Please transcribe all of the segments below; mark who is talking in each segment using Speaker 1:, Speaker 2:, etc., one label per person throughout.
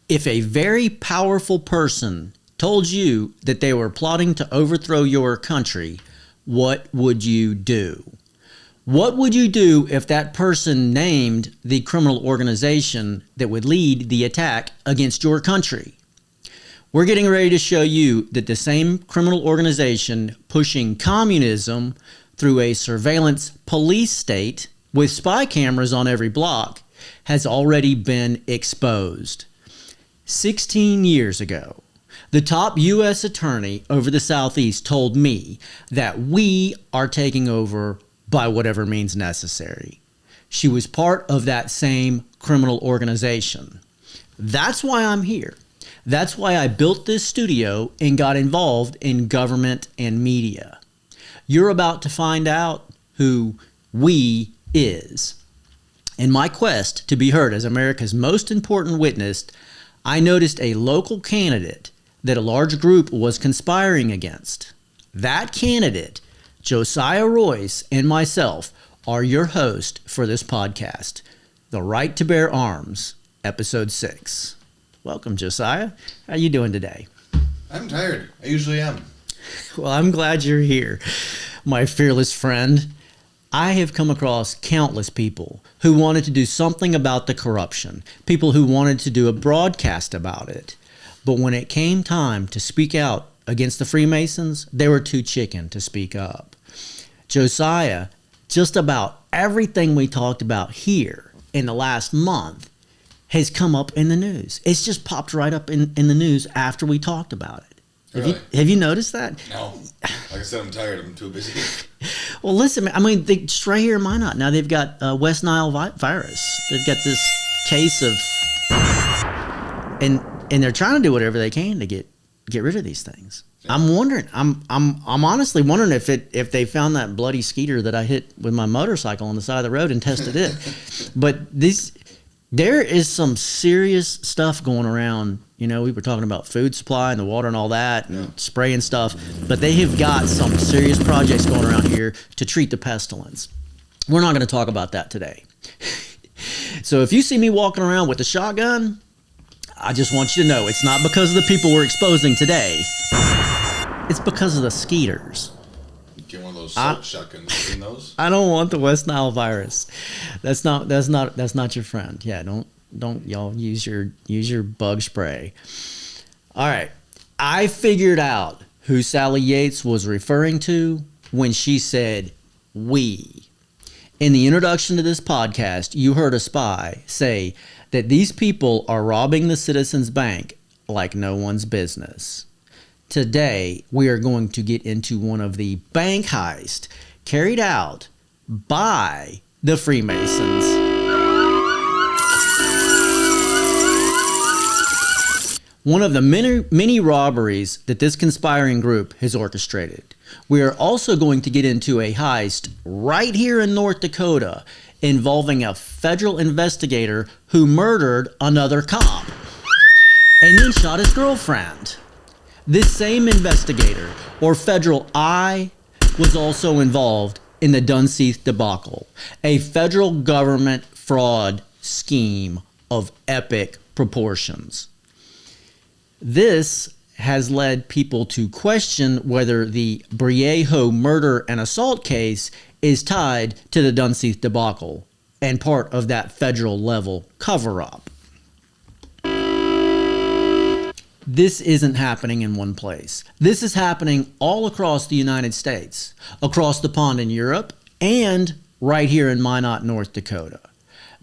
Speaker 1: If a very powerful person told you that they were plotting to overthrow your country, what would you do? What would you do if that person named the criminal organization that would lead the attack against your country? We're getting ready to show you that the same criminal organization pushing communism through a surveillance police state with spy cameras on every block has already been exposed. 16 years ago, the top U.S. attorney over the Southeast told me that we are taking over by whatever means necessary. She was part of that same criminal organization. That's why I'm here. That's why I built this studio and got involved in government and media. You're about to find out who we is. In my quest to be heard as America's most important witness, I noticed a local candidate that a large group was conspiring against. That candidate, Josiah Royce, and myself are your host for this podcast, The Right to Bear Arms, Episode 6. Welcome, Josiah. How are you doing today?
Speaker 2: I'm tired. I usually am.
Speaker 1: Well, I'm glad you're here, my fearless friend. I have come across countless people who wanted to do something about the corruption, people who wanted to do a broadcast about it. But when it came time to speak out against the Freemasons, they were too chicken to speak up. Josiah, just about everything we talked about here in the last month has come up in the news. It's just popped right up in the news after we talked about it.
Speaker 2: Really?
Speaker 1: Have you noticed that?
Speaker 2: No. Like I said, I'm tired. I'm too busy.
Speaker 1: Well, listen, I mean, just right here in Minot, now they've got West Nile virus. They've got this case of, and they're trying to do whatever they can to get rid of these things. Yeah. I'm wondering. I'm honestly wondering if they found that bloody skeeter that I hit with my motorcycle on the side of the road and tested it. But there is some serious stuff going around. You know, we were talking about food supply and the water and all that, and spraying stuff. But they have got some serious projects going around here to treat the pestilence. We're not going to talk about that today. So if you see me walking around with a shotgun, I just want you to know it's not because of the people we're exposing today. It's because of the skeeters.
Speaker 2: Get one of those salt shotguns in those.
Speaker 1: I don't want the West Nile virus. That's not your friend. Yeah, don't y'all use your bug spray. All right. I figured out who Sally Yates was referring to when she said we. In the introduction to this podcast, you heard a spy say that these people are robbing the Citizens Bank like no one's business. Today, we are going to get into one of the bank heists carried out by the Freemasons. One of the many robberies that this conspiring group has orchestrated. We are also going to get into a heist right here in North Dakota involving a federal investigator who murdered another cop and then shot his girlfriend. This same investigator, or federal I, was also involved in the Dunseith debacle, a federal government fraud scheme of epic proportions. This has led people to question whether the Briejo murder and assault case is tied to the Dunseith debacle and part of that federal level cover-up. This isn't happening in one place. This is happening all across the United States, across the pond in Europe, and right here in Minot, North Dakota.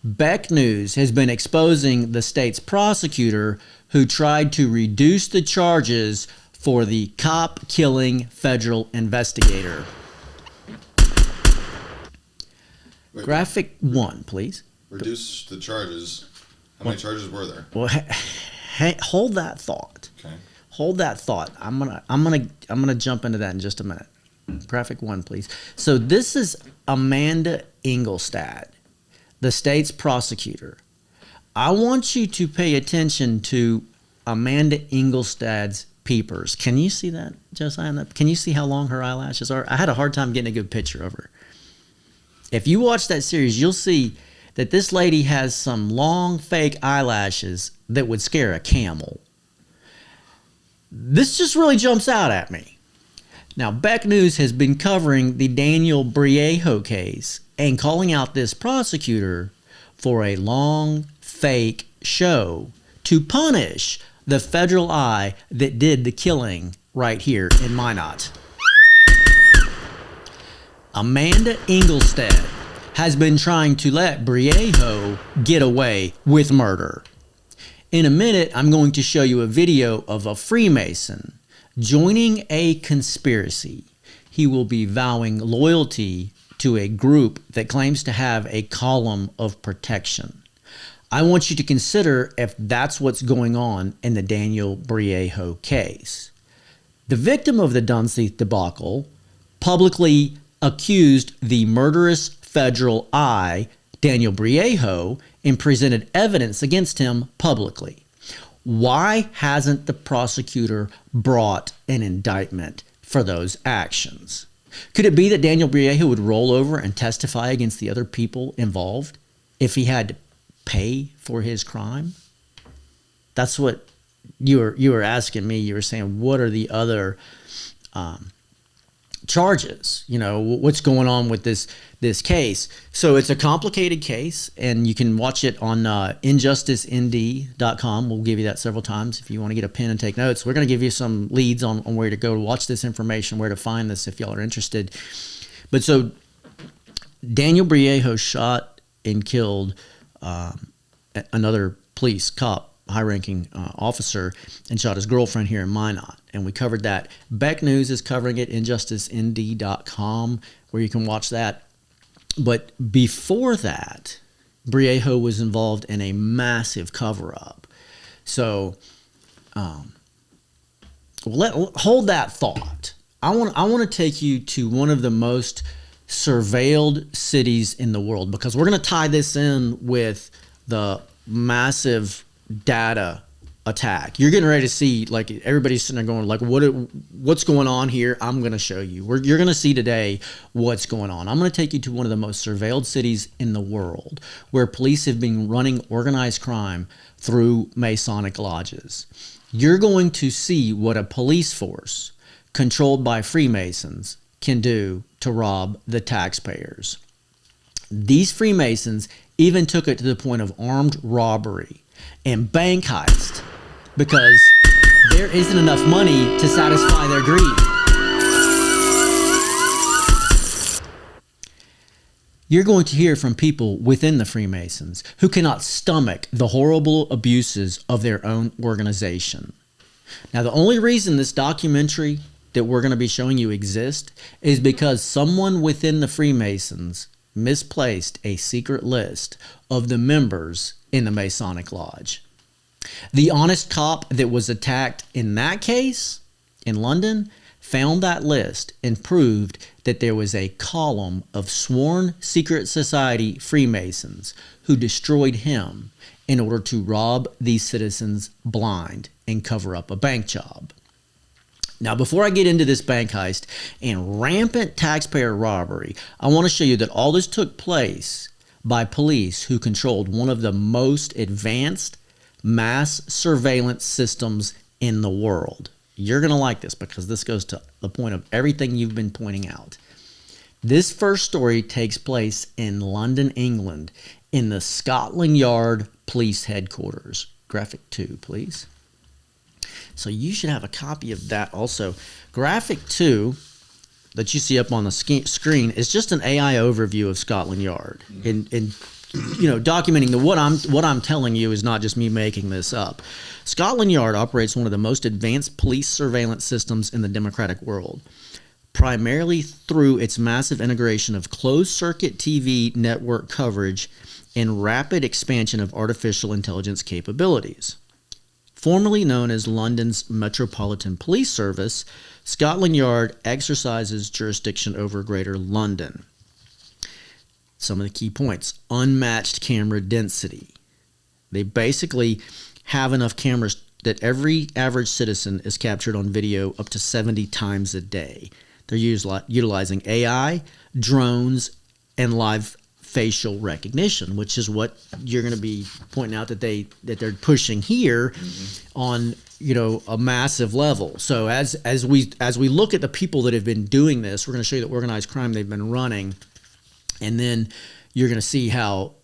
Speaker 1: Beck News has been exposing the state's prosecutor who tried to reduce the charges for the cop-killing federal investigator.
Speaker 2: Wait,
Speaker 1: Graphic 1, please.
Speaker 2: Reduce the charges. How many charges were there?
Speaker 1: Well, hold that thought.
Speaker 2: Okay.
Speaker 1: Hold that thought. I'm gonna jump into that in just a minute. Graphic 1, please. So this is Amanda Engelstad, the state's prosecutor. I want you to pay attention to Amanda Engelstad's peepers. Can you see that, Josiah? Can you see how long her eyelashes are? I had a hard time getting a good picture of her. If you watch that series, you'll see that this lady has some long fake eyelashes that would scare a camel. This just really jumps out at me. Now, Beck News has been covering the Daniel Briejo case and calling out this prosecutor for a long fake show to punish the federal eye that did the killing right here in Minot. Amanda Engelstad has been trying to let Briejo get away with murder. In a minute, I'm going to show you a video of a Freemason joining a conspiracy. He will be vowing loyalty to a group that claims to have a column of protection. I want you to consider if that's what's going on in the Daniel Briejo case. The victim of the Dunseith debacle publicly accused the murderous federal eye, Daniel Briejo, and presented evidence against him publicly. Why hasn't the prosecutor brought an indictment for those actions? Could it be that Daniel Briejo would roll over and testify against the other people involved if he had to pay for his crime? That's what you were asking me. You were saying, what are the other charges? You know, what's going on with this case? So it's a complicated case, and you can watch it on injusticeND.com. We'll give you that several times if you want to get a pen and take notes. We're going to give you some leads on where to go to watch this information, where to find this if y'all are interested. But so Daniel Briejo shot and killed another police cop, high-ranking officer, and shot his girlfriend here in Minot. And we covered that. Beck News is covering it, injusticeND.com, where you can watch that. But before that, Briejo was involved in a massive cover-up. So hold that thought. I want to take you to one of the most surveilled cities in the world, because we're going to tie this in with the massive data attack. You're getting ready to see, like, everybody's sitting there going, like, what's going on here? I'm going to show you. You're going to see today what's going on. I'm going to take you to one of the most surveilled cities in the world, where police have been running organized crime through Masonic lodges. You're going to see what a police force controlled by Freemasons can do to rob the taxpayers. These Freemasons even took it to the point of armed robbery and bank heist, because there isn't enough money to satisfy their greed. You're going to hear from people within the Freemasons who cannot stomach the horrible abuses of their own organization. Now, the only reason this documentary that we're going to be showing you exists is because someone within the Freemasons misplaced a secret list of the members in the Masonic Lodge. The honest cop that was attacked in that case in London found that list and proved that there was a column of sworn secret society Freemasons who destroyed him in order to rob these citizens blind and cover up a bank job. Now, before I get into this bank heist and rampant taxpayer robbery, I want to show you that all this took place by police who controlled one of the most advanced mass surveillance systems in the world. You're going to like this, because this goes to the point of everything you've been pointing out. This first story takes place in London, England, in the Scotland Yard Police Headquarters. Graphic 2, please. So you should have a copy of that also. Graphic 2 that you see up on the screen is just an AI overview of Scotland Yard. And you know, documenting what I'm telling you is not just me making this up. Scotland Yard operates one of the most advanced police surveillance systems in the democratic world, primarily through its massive integration of closed-circuit TV network coverage and rapid expansion of artificial intelligence capabilities. Formerly known as London's Metropolitan Police Service, Scotland Yard exercises jurisdiction over Greater London. Some of the key points: unmatched camera density. They basically have enough cameras that every average citizen is captured on video up to 70 times a day. They're utilizing AI, drones, and live facial recognition, which is what you're going to be pointing out that they're pushing here on, a massive level. So as we look at the people that have been doing this, we're going to show you the organized crime they've been running, and then you're going to see how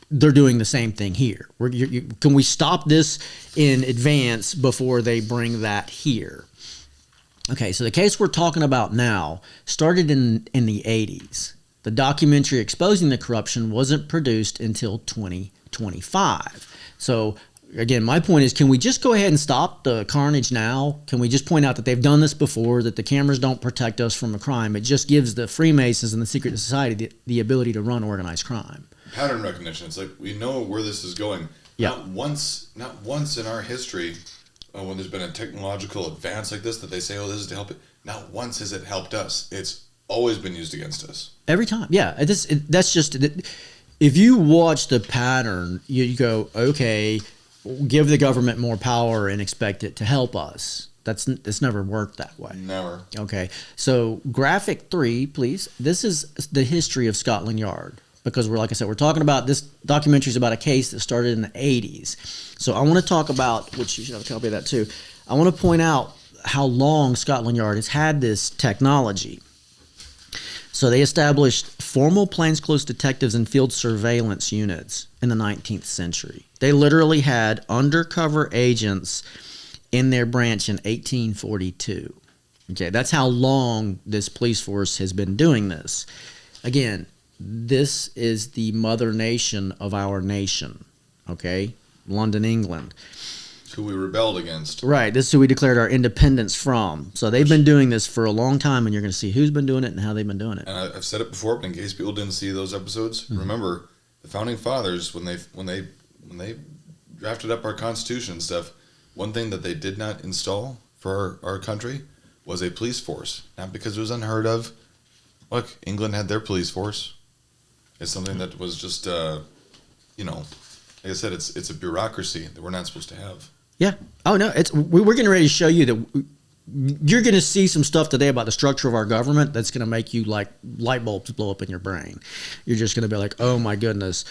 Speaker 1: they're doing the same thing here. Can we stop this in advance before they bring that here? Okay, so the case we're talking about now started in the 80s. The documentary exposing the corruption wasn't produced until 2025. So again, my point is, can we just go ahead and stop the carnage now? Can we just point out that they've done this before, that the cameras don't protect us from a crime? It just gives the Freemasons and the secret society the ability to run organized crime.
Speaker 2: Pattern recognition. It's like we know where this is going.
Speaker 1: Yeah.
Speaker 2: Not once in our history, when there's been a technological advance like this, that they say, "Oh, this is to help it." Not once has it helped us. It's always been used against us.
Speaker 1: Every time. Yeah. That's just. If you watch the pattern, you go, okay, give the government more power and expect it to help us. It's never worked that way.
Speaker 2: Never.
Speaker 1: Okay. So graphic 3, please. This is the history of Scotland Yard. Because like I said, we're talking about this documentary is about a case that started in the 80s. So I want to talk about, which you should have a copy of that too. I want to point out how long Scotland Yard has had this technology. So they established formal plainclothes detectives and field surveillance units in the 19th century. They literally had undercover agents in their branch in 1842. Okay, that's how long this police force has been doing this. Again, this is the mother nation of our nation, okay? London, England.
Speaker 2: It's who we rebelled against.
Speaker 1: Right, this is who we declared our independence from. So they've been doing this for a long time, and you're going to see who's been doing it and how they've been doing it.
Speaker 2: And I've said it before, but in case people didn't see those episodes, remember the founding fathers, when they drafted up our Constitution and stuff, one thing that they did not install for our country was a police force. Not because it was unheard of. Look, England had their police force. It's something that was just, like I said, it's a bureaucracy that we're not supposed to have.
Speaker 1: Yeah. Oh, no. We're getting ready to show you that you're going to see some stuff today about the structure of our government that's going to make you like light bulbs blow up in your brain. You're just going to be like, oh, my goodness,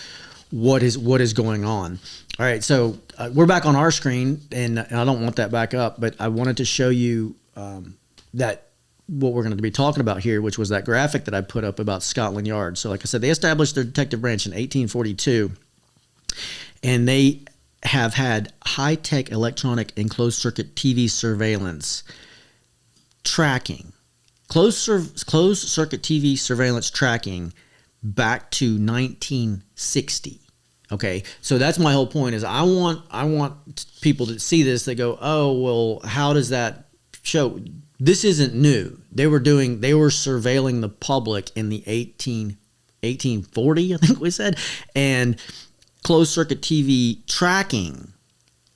Speaker 1: what is going on? All right. So we're back on our screen, and I don't want that back up, but I wanted to show you that what we're going to be talking about here, which was that graphic that I put up about Scotland Yard. So like I said, they established their detective branch in 1842, and they have had high-tech electronic and closed-circuit TV surveillance tracking, closed-circuit TV surveillance tracking back to 1960. Okay, so that's my whole point. Is I want people to see this. They go, oh well, how does that show? This isn't new. They were surveilling the public in the 1840, I think we said, and closed circuit TV tracking,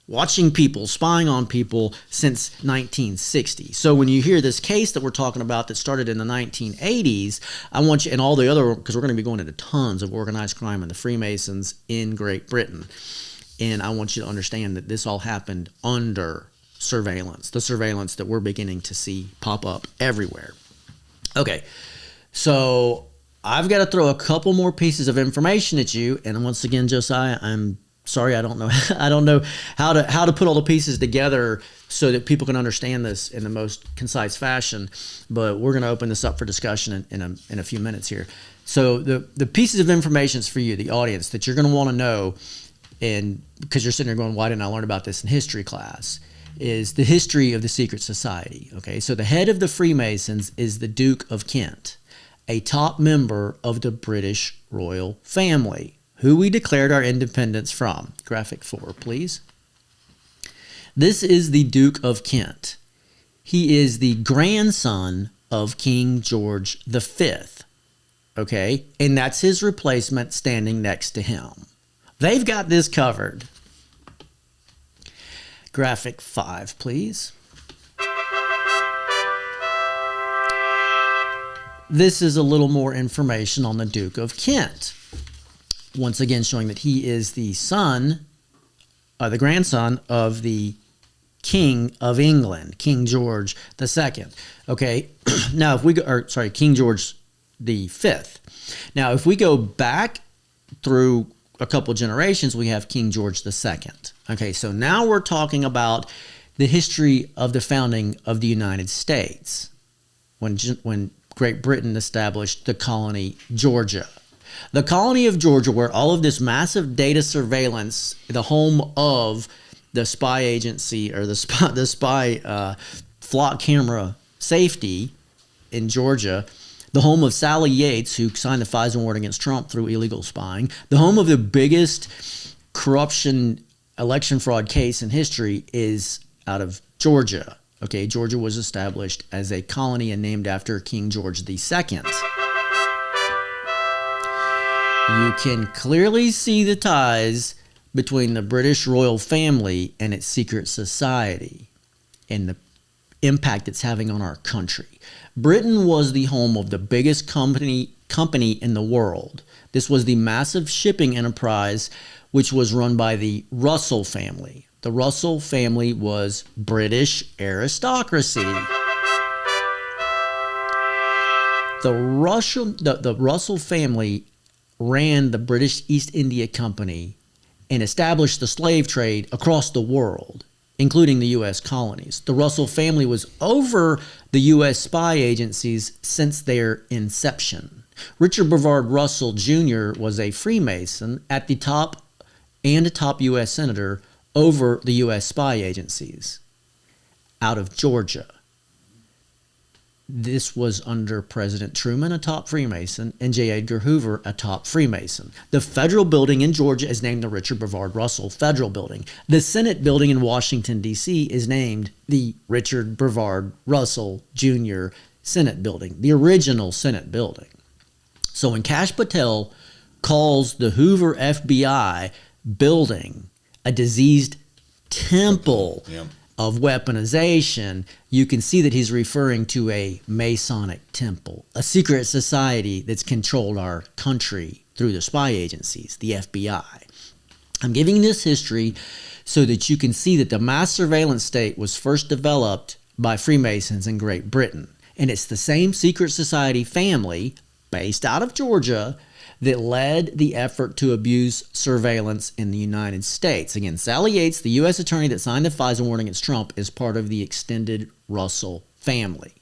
Speaker 1: watching people, spying on people since 1960. So when you hear this case that we're talking about that started in the 1980s, I want you, and all the other, because we're going to be going into tons of organized crime and the Freemasons in Great Britain, and I want you to understand that this all happened under surveillance, the surveillance that we're beginning to see pop up everywhere. Okay, so I've got to throw a couple more pieces of information at you, and once again, Josiah, I'm sorry, I don't know how to put all the pieces together so that people can understand this in the most concise fashion. But we're going to open this up for discussion in a few minutes here. So the pieces of information is for you, the audience, that you're going to want to know, and because you're sitting there going, why didn't I learn about this in history class? Is the history of the secret society. Okay, so the head of the Freemasons is the Duke of Kent, a top member of the British royal family, who we declared our independence from. Graphic 4, please. This is the Duke of Kent. He is the grandson of King George V. Okay, and that's his replacement standing next to him. They've got this covered. Graphic 5, please. This is a little more information on the Duke of Kent. Once again, showing that he is the the grandson of the King of England, King George II. Okay, now if we go, King George V. Now, if we go back through a couple generations, we have King George II. Okay, so now we're talking about the history of the founding of the United States when Great Britain established the colony Georgia. The colony of Georgia, where all of this massive data surveillance, the home of the spy agency or the spy flock camera safety in Georgia, the home of Sally Yates, who signed the FISA warrant against Trump through illegal spying, the home of the biggest corruption election fraud case in history, is out of Georgia. Okay, Georgia was established as a colony and named after King George II. You can clearly see the ties between the British royal family and its secret society and the impact it's having on our country. Britain was the home of the biggest company in the world. This was the massive shipping enterprise which was run by the Russell family. The Russell family was British aristocracy. The Russell family ran the British East India Company and established the slave trade across the world, including the U.S. colonies. The Russell family was over the U.S. spy agencies since their inception. Richard Brevard Russell Jr. was a Freemason at the top and a top U.S. senator over the U.S. spy agencies out of Georgia. This was under President Truman, a top Freemason, and J. Edgar Hoover, a top Freemason. The federal building in Georgia is named the Richard Brevard Russell Federal Building. The Senate building in Washington, D.C. is named the Richard Brevard Russell Jr. Senate Building, the original Senate building. So when Kash Patel calls the Hoover FBI building a diseased temple of weaponization, you can see that he's referring to a Masonic temple, a secret society that's controlled our country through the spy agencies, the FBI. I'm giving this history so that you can see that the mass surveillance state was first developed by Freemasons in Great Britain. And it's the same secret society family based out of Georgia that led the effort to abuse surveillance in the United States. Again, Sally Yates, the U.S. attorney that signed the FISA warrant against Trump, is part of the extended Russell family.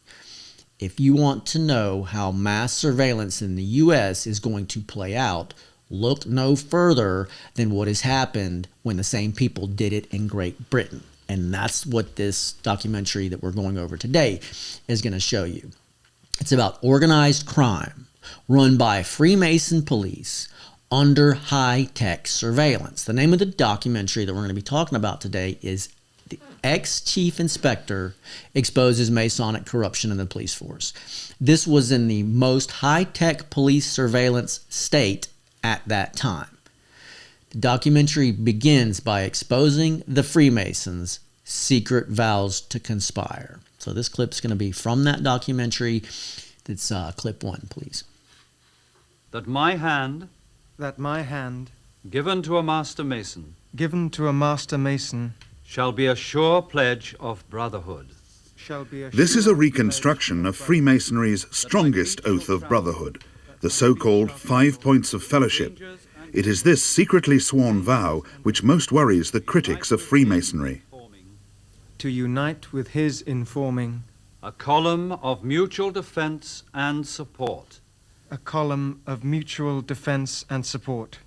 Speaker 1: If you want to know how mass surveillance in the U.S. is going to play out, look no further than what has happened when the same people did it in Great Britain. And that's what this documentary that we're going over today is going to show you. It's about organized crime run by Freemason police under high-tech surveillance. The name of the documentary that we're going to be talking about today is The Ex-Chief Inspector Exposes Masonic Corruption in the Police Force. This was in the most high-tech police surveillance state at that time. The documentary begins by exposing the Freemasons' secret vows to conspire. So this clip's going to be from that documentary. That's clip 1, please.
Speaker 3: That my hand, given to a master mason, shall be a sure pledge of brotherhood.
Speaker 4: This is a reconstruction of Freemasonry's strongest oath of brotherhood, the so-called 5 Points of Fellowship. It is this secretly sworn vow which most worries the critics of Freemasonry.
Speaker 5: To unite with his informing,
Speaker 3: a column of mutual defense and support.
Speaker 5: a column of mutual defense and support.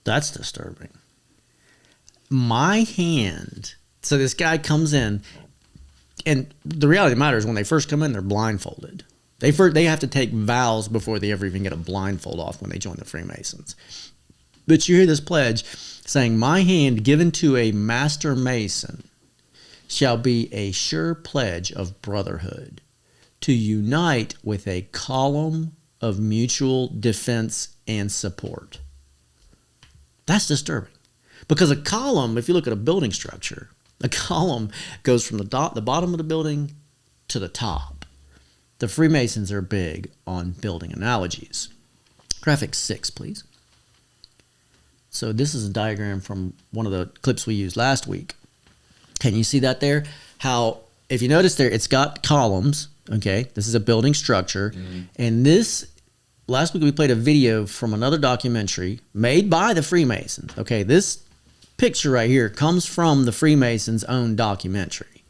Speaker 1: That's disturbing. My hand. So this guy comes in, and the reality of the matter is when they first come in, they're blindfolded. They have to take vows before they ever even get a blindfold off when they join the Freemasons. But you hear this pledge saying, my hand given to a master mason shall be a sure pledge of brotherhood, to unite with a column of mutual defense and support. That's disturbing. Because a column, if you look at a building structure, a column goes from the bottom of the building to the top. The Freemasons are big on building analogies. Graphic 6, please. So this is a diagram from one of the clips we used last week. Can you see that there? How, if you notice there, it's got columns, Okay, this is a building structure. And this, last week we played a video from another documentary made by the Freemasons. Okay, this picture right here comes from the Freemasons' own documentary.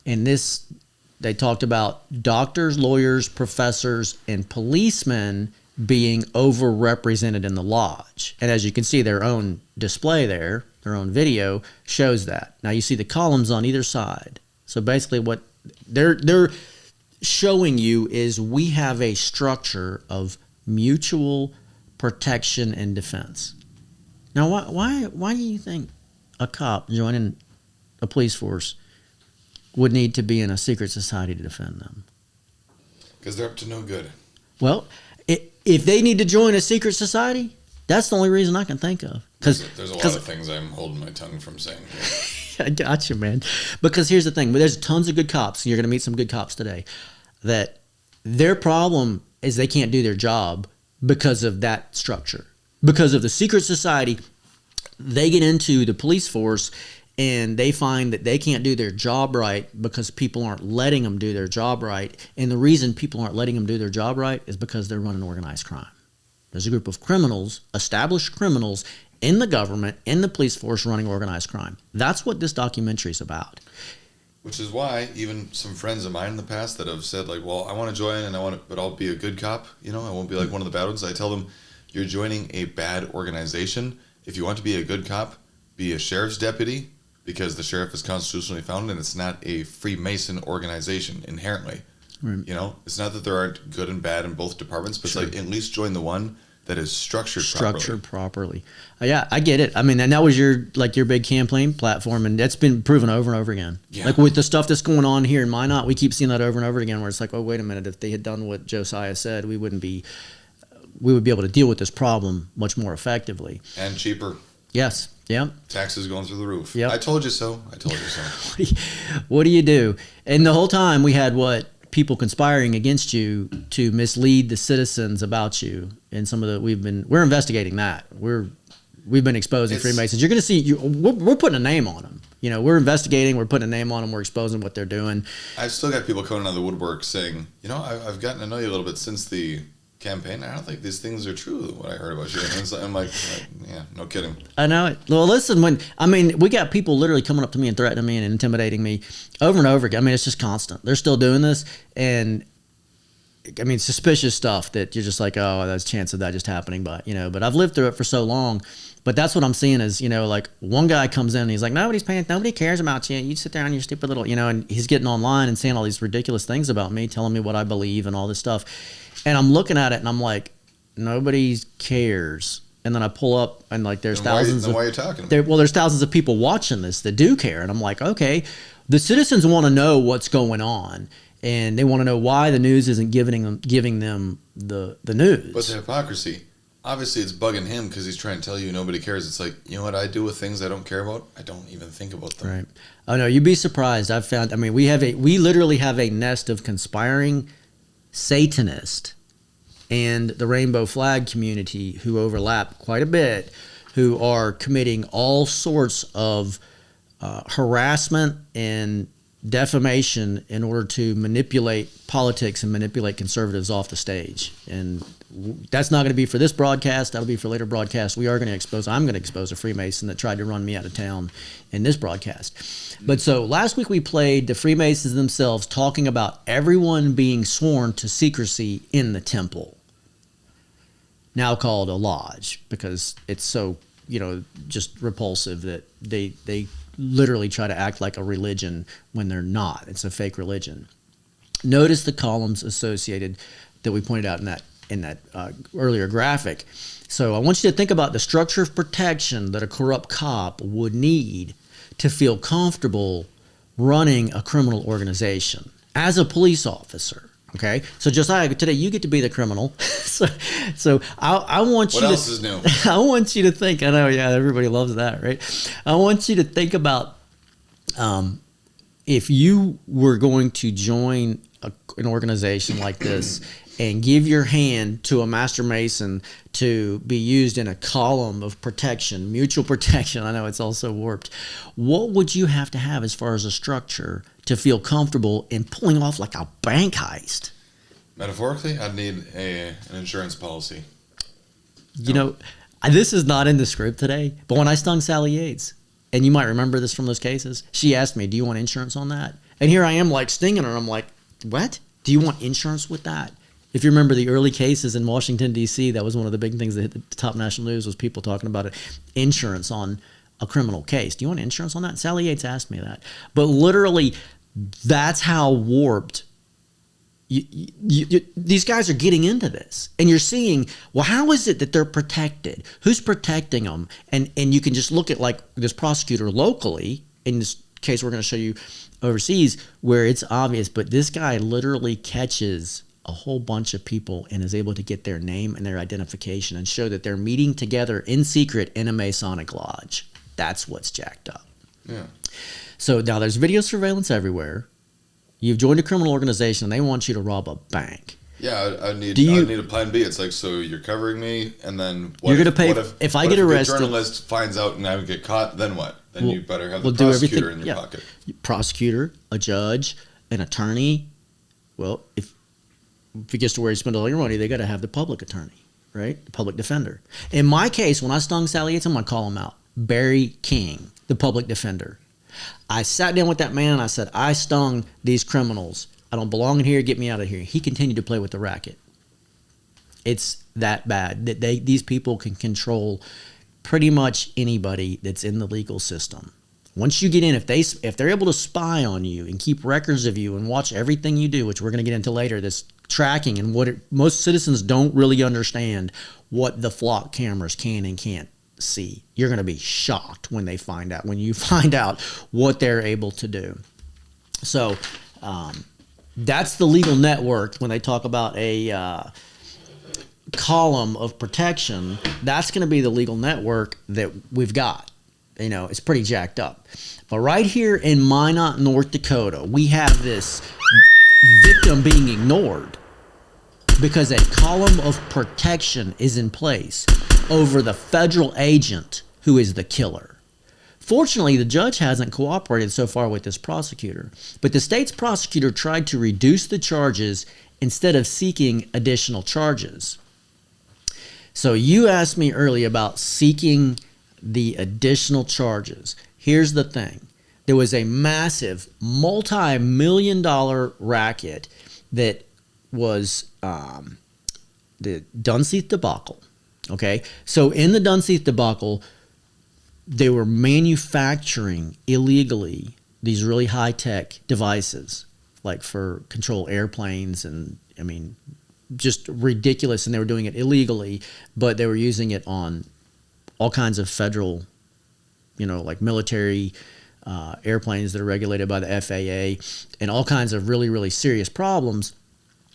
Speaker 1: And this, they talked about doctors, lawyers, professors, and policemen being overrepresented in the lodge. And as you can see, their own display there, their own video, shows that. Now you see the columns on either side. So basically what they're showing you is we have a structure of mutual protection and defense. Now, why do you think a cop joining a police force would need to be in a secret society to defend them?
Speaker 2: Because they're up to no good.
Speaker 1: Well, if they need to join a secret society, that's the only reason I can think of.
Speaker 2: There's a lot of things I'm holding my tongue from saying here.
Speaker 1: I got you, man. Because here's the thing. There's tons of good cops. You're going to meet some good cops today. That their problem is they can't do their job because of that structure. Because of the secret society, they get into the police force and they find that they can't do their job right because people aren't letting them do their job right. And the reason people aren't letting them do their job right is because they're running organized crime. There's a group of criminals, established criminals, in the government, in the police force running organized crime. That's what this documentary is about.
Speaker 2: Which is why even some friends of mine in the past that have said, like, well, I want to join and but I'll be a good cop. I won't be like one of the bad ones. I tell them, you're joining a bad organization. If you want to be a good cop, be a sheriff's deputy, because the sheriff is constitutionally founded and it's not a Freemason organization inherently.
Speaker 1: Right.
Speaker 2: It's not that there aren't good and bad in both departments, but
Speaker 1: Sure.
Speaker 2: it's like at least join the one that is structured
Speaker 1: properly. Yeah, I get it. I mean, and that was your big campaign platform, and that's been proven over and over again.
Speaker 2: Yeah.
Speaker 1: Like with the stuff that's going on here in Minot, we keep seeing that over and over again where it's like, oh, wait a minute, if they had done what Josiah said, we would be able to deal with this problem much more effectively.
Speaker 2: And cheaper.
Speaker 1: Yes. Yeah.
Speaker 2: Taxes going through the roof.
Speaker 1: Yep.
Speaker 2: I told you so. I told you so.
Speaker 1: What do you do? And the whole time we had people conspiring against you to mislead the citizens about you, and some of the we're investigating that. We've been exposing Freemasons. You're going to see we're putting a name on them. We're investigating. We're putting a name on them. We're exposing what they're doing.
Speaker 2: I've still got people coming out of the woodwork saying, I've gotten to know you a little bit since the campaign. I don't think these things are true, what I heard about you. And I'm like, yeah, no kidding.
Speaker 1: I know it. Well, listen, we got people literally coming up to me and threatening me and intimidating me over and over again. I mean, it's just constant. They're still doing this. And I mean, suspicious stuff that you're just like, oh, there's a chance of that just happening. But I've lived through it for so long. But that's what I'm seeing is, like one guy comes in and he's like, nobody cares about you. You sit there on your stupid little, and he's getting online and saying all these ridiculous things about me, telling me what I believe and all this stuff. And I'm looking at it and I'm like, nobody cares. And then I pull up and there's thousands.
Speaker 2: Why are you talking about?
Speaker 1: There's thousands of people watching this that do care. And I'm like, okay, the citizens want to know what's going on. And they want to know why the news isn't giving them the news.
Speaker 2: But the hypocrisy, obviously it's bugging him because he's trying to tell you nobody cares. It's like, you know what I do with things I don't care about? I don't even think about them.
Speaker 1: Right. Oh no, you'd be surprised. We literally have a nest of conspiring Satanists and the rainbow flag community who overlap quite a bit, who are committing all sorts of harassment and defamation in order to manipulate politics and manipulate conservatives off the stage. And that's not going to be for this broadcast. That'll be for later broadcasts. I'm going to expose a Freemason that tried to run me out of town in this broadcast. But so last week we played the Freemasons themselves talking about everyone being sworn to secrecy in the temple, now called a lodge, because it's so, just repulsive that they literally try to act like a religion when they're not. It's a fake religion. Notice the columns associated that we pointed out in that earlier graphic. So I want you to think about the structure of protection that a corrupt cop would need to feel comfortable running a criminal organization as a police officer. Okay, so Josiah, today you get to be the criminal. so I want you.
Speaker 2: What else is new?
Speaker 1: I want you to think. I know, yeah, everybody loves that, right? I want you to think about if you were going to join an organization like this and give your hand to a master mason to be used in a column of protection, mutual protection. I know it's all so warped. What would you have to have as far as a structure to feel comfortable in pulling off like a bank heist?
Speaker 2: Metaphorically, I'd need an insurance policy.
Speaker 1: You know, this is not in the script today, but when I stung Sally Yates, and you might remember this from those cases, she asked me, do you want insurance on that? And here I am like stinging her. I'm like, what? Do you want insurance with that? If you remember the early cases in Washington, D.C., that was one of the big things that hit the top national news was people talking about it, insurance on a criminal case. Do you want insurance on that? Sally Yates asked me that. But literally, that's how warped these guys are getting into this. And you're seeing, well, how is it that they're protected? Who's protecting them? And you can just look at like this prosecutor locally, in this case we're going to show you overseas, where it's obvious, but this guy literally catches a whole bunch of people and is able to get their name and their identification and show that they're meeting together in secret in a Masonic lodge. That's what's jacked up.
Speaker 2: Yeah.
Speaker 1: So now there's video surveillance everywhere. You've joined a criminal organization and they want you to rob a bank.
Speaker 2: Yeah, I need a plan B. It's like, so you're covering me, and then what?
Speaker 1: You're going to pay if I get arrested.
Speaker 2: If the journalist finds out and I get caught, then what? Then you better have the prosecutor in your pocket.
Speaker 1: Prosecutor, a judge, an attorney. Well, if he gets to where he spends all your money, they got to have the public attorney, right? The public defender. In my case, when I stung Sally Yates, I'm going to call him out. Barry King, the public defender. I sat down with that man and I said, I stung these criminals. I don't belong in here. Get me out of here. He continued to play with the racket. It's that bad that these people can control pretty much anybody that's in the legal system. Once you get in, if they're able to spy on you and keep records of you and watch everything you do, which we're going to get into later, this tracking and most citizens don't really understand what the flock cameras can and can't see. You're going to be shocked when you find out what they're able to do. So that's the legal network. When they talk about a column of protection, that's going to be the legal network that we've got. You know, it's pretty jacked up. But right here in Minot, North Dakota, we have this victim being ignored because a column of protection is in place over the federal agent who is the killer. Fortunately, the judge hasn't cooperated so far with this prosecutor, but the state's prosecutor tried to reduce the charges instead of seeking additional charges. So you asked me earlier about seeking the additional charges. Here's the thing. There was a massive multi-million-dollar racket that was the Dunseith debacle. Okay, so in the Dunseith debacle, they were manufacturing illegally these really high-tech devices, like for control airplanes, and I mean, just ridiculous. And they were doing it illegally, but they were using it on all kinds of federal, like military airplanes that are regulated by the FAA, and all kinds of really, really serious problems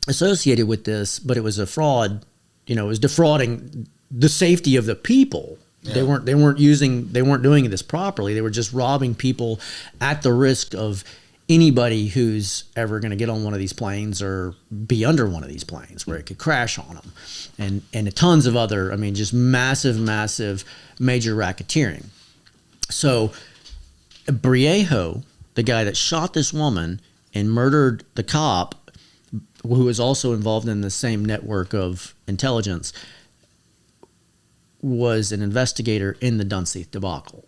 Speaker 1: associated with this. But it was a fraud. It was defrauding the safety of the people. Yeah. They weren't doing this properly. They were just robbing people at the risk of anybody who's ever going to get on one of these planes or be under one of these planes where it could crash on them, and tons of other, just massive major racketeering. So Briejo, the guy that shot this woman and murdered the cop, who was also involved in the same network of intelligence, was an investigator in the Dunseith debacle.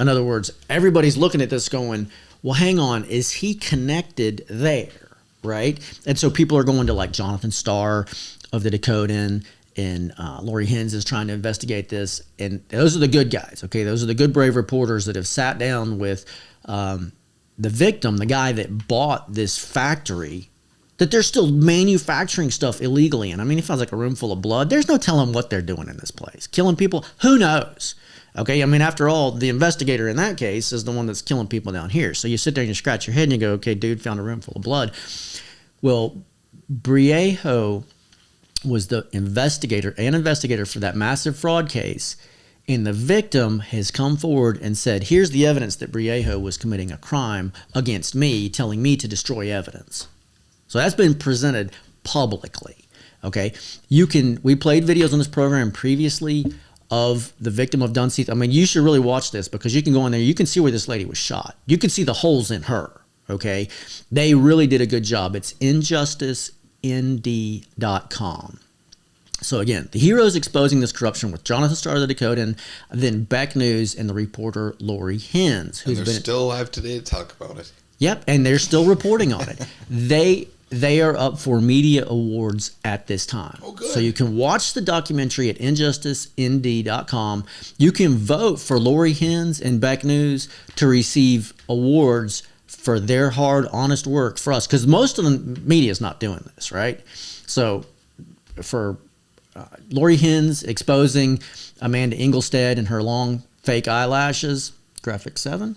Speaker 1: In other words, everybody's looking at this going, well, hang on, is he connected there, right? And so people are going to like Jonathan Starr of the Dakotan, and Lori Hines is trying to investigate this. And those are the good guys, okay? Those are the good, brave reporters that have sat down with the victim, the guy that bought this factory, that they're still manufacturing stuff illegally. And it sounds like a room full of blood. There's no telling what they're doing in this place. Killing people, who knows? Okay, after all, the investigator in that case is the one that's killing people down here. So you sit there and you scratch your head and you go, okay, dude, found a room full of blood. Well, Briejo was the investigator for that massive fraud case. And the victim has come forward and said, here's the evidence that Briejo was committing a crime against me, telling me to destroy evidence. So that's been presented publicly, okay? We played videos on this program previously of the victim of Dunseith. You should really watch this because you can go in there, you can see where this lady was shot. You can see the holes in her, Okay, they really did a good job. It's injusticeND.com. So again, the heroes exposing this corruption with Jonathan Starr, the Dakotan, then Beck News, and the reporter Lori Hines,
Speaker 2: who's still alive today to talk about it.
Speaker 1: Yep, and they're still reporting on it. They are up for media awards at this time.
Speaker 2: Oh, good.
Speaker 1: So you can watch the documentary at injusticend.com. You can vote for Lori Hines and Beck News to receive awards for their hard, honest work for us, because most of the media is not doing this, right? So for Lori Hines exposing Amanda Ingolstadt and her long fake eyelashes, graphic 7.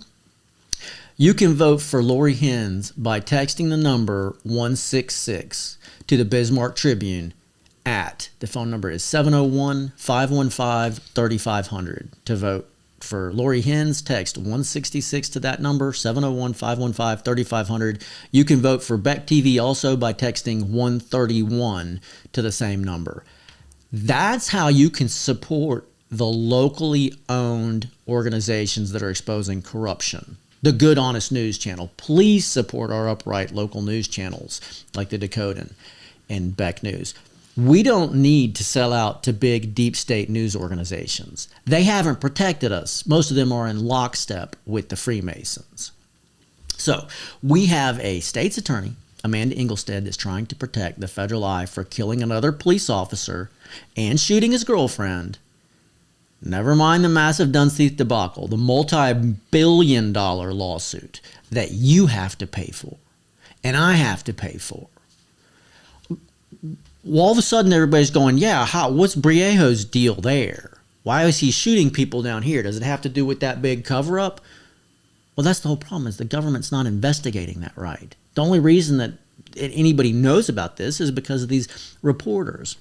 Speaker 1: You can vote for Lori Hines by texting the number 166 to the Bismarck Tribune at, the phone number is 701-515-3500. To vote for Lori Hines, text 166 to that number, 701-515-3500. You can vote for Beck TV also by texting 131 to the same number. That's how you can support the locally owned organizations that are exposing corruption. The Good Honest News Channel. Please support our upright local news channels like the Dakotan and Beck News. We don't need to sell out to big deep state news organizations. They haven't protected us. Most of them are in lockstep with the Freemasons. So we have a state's attorney, Amanda Ingolstadt, that's trying to protect the federal eye for killing another police officer and shooting his girlfriend. Never mind the massive Dunseith debacle, the multi-billion-dollar lawsuit that you have to pay for and I have to pay for. Well, all of a sudden everybody's going, yeah, what's Briejo's deal there? Why is he shooting people down here? Does it have to do with that big cover-up? Well, that's the whole problem, is the government's not investigating that right. The only reason that anybody knows about this is because of these reporters.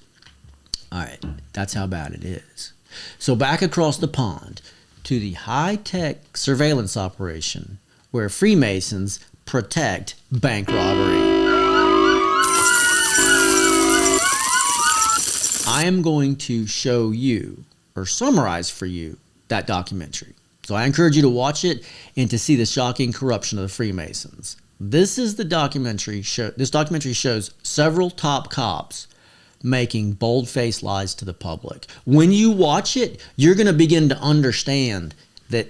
Speaker 1: All right, that's how bad it is. So back across the pond to the high-tech surveillance operation where Freemasons protect bank robbery. I am going to show you, or summarize for you, that documentary. So I encourage you to watch it and to see the shocking corruption of the Freemasons. This is the documentary. This documentary shows several top cops making bold-faced lies to the public. When you watch it, you're going to begin to understand that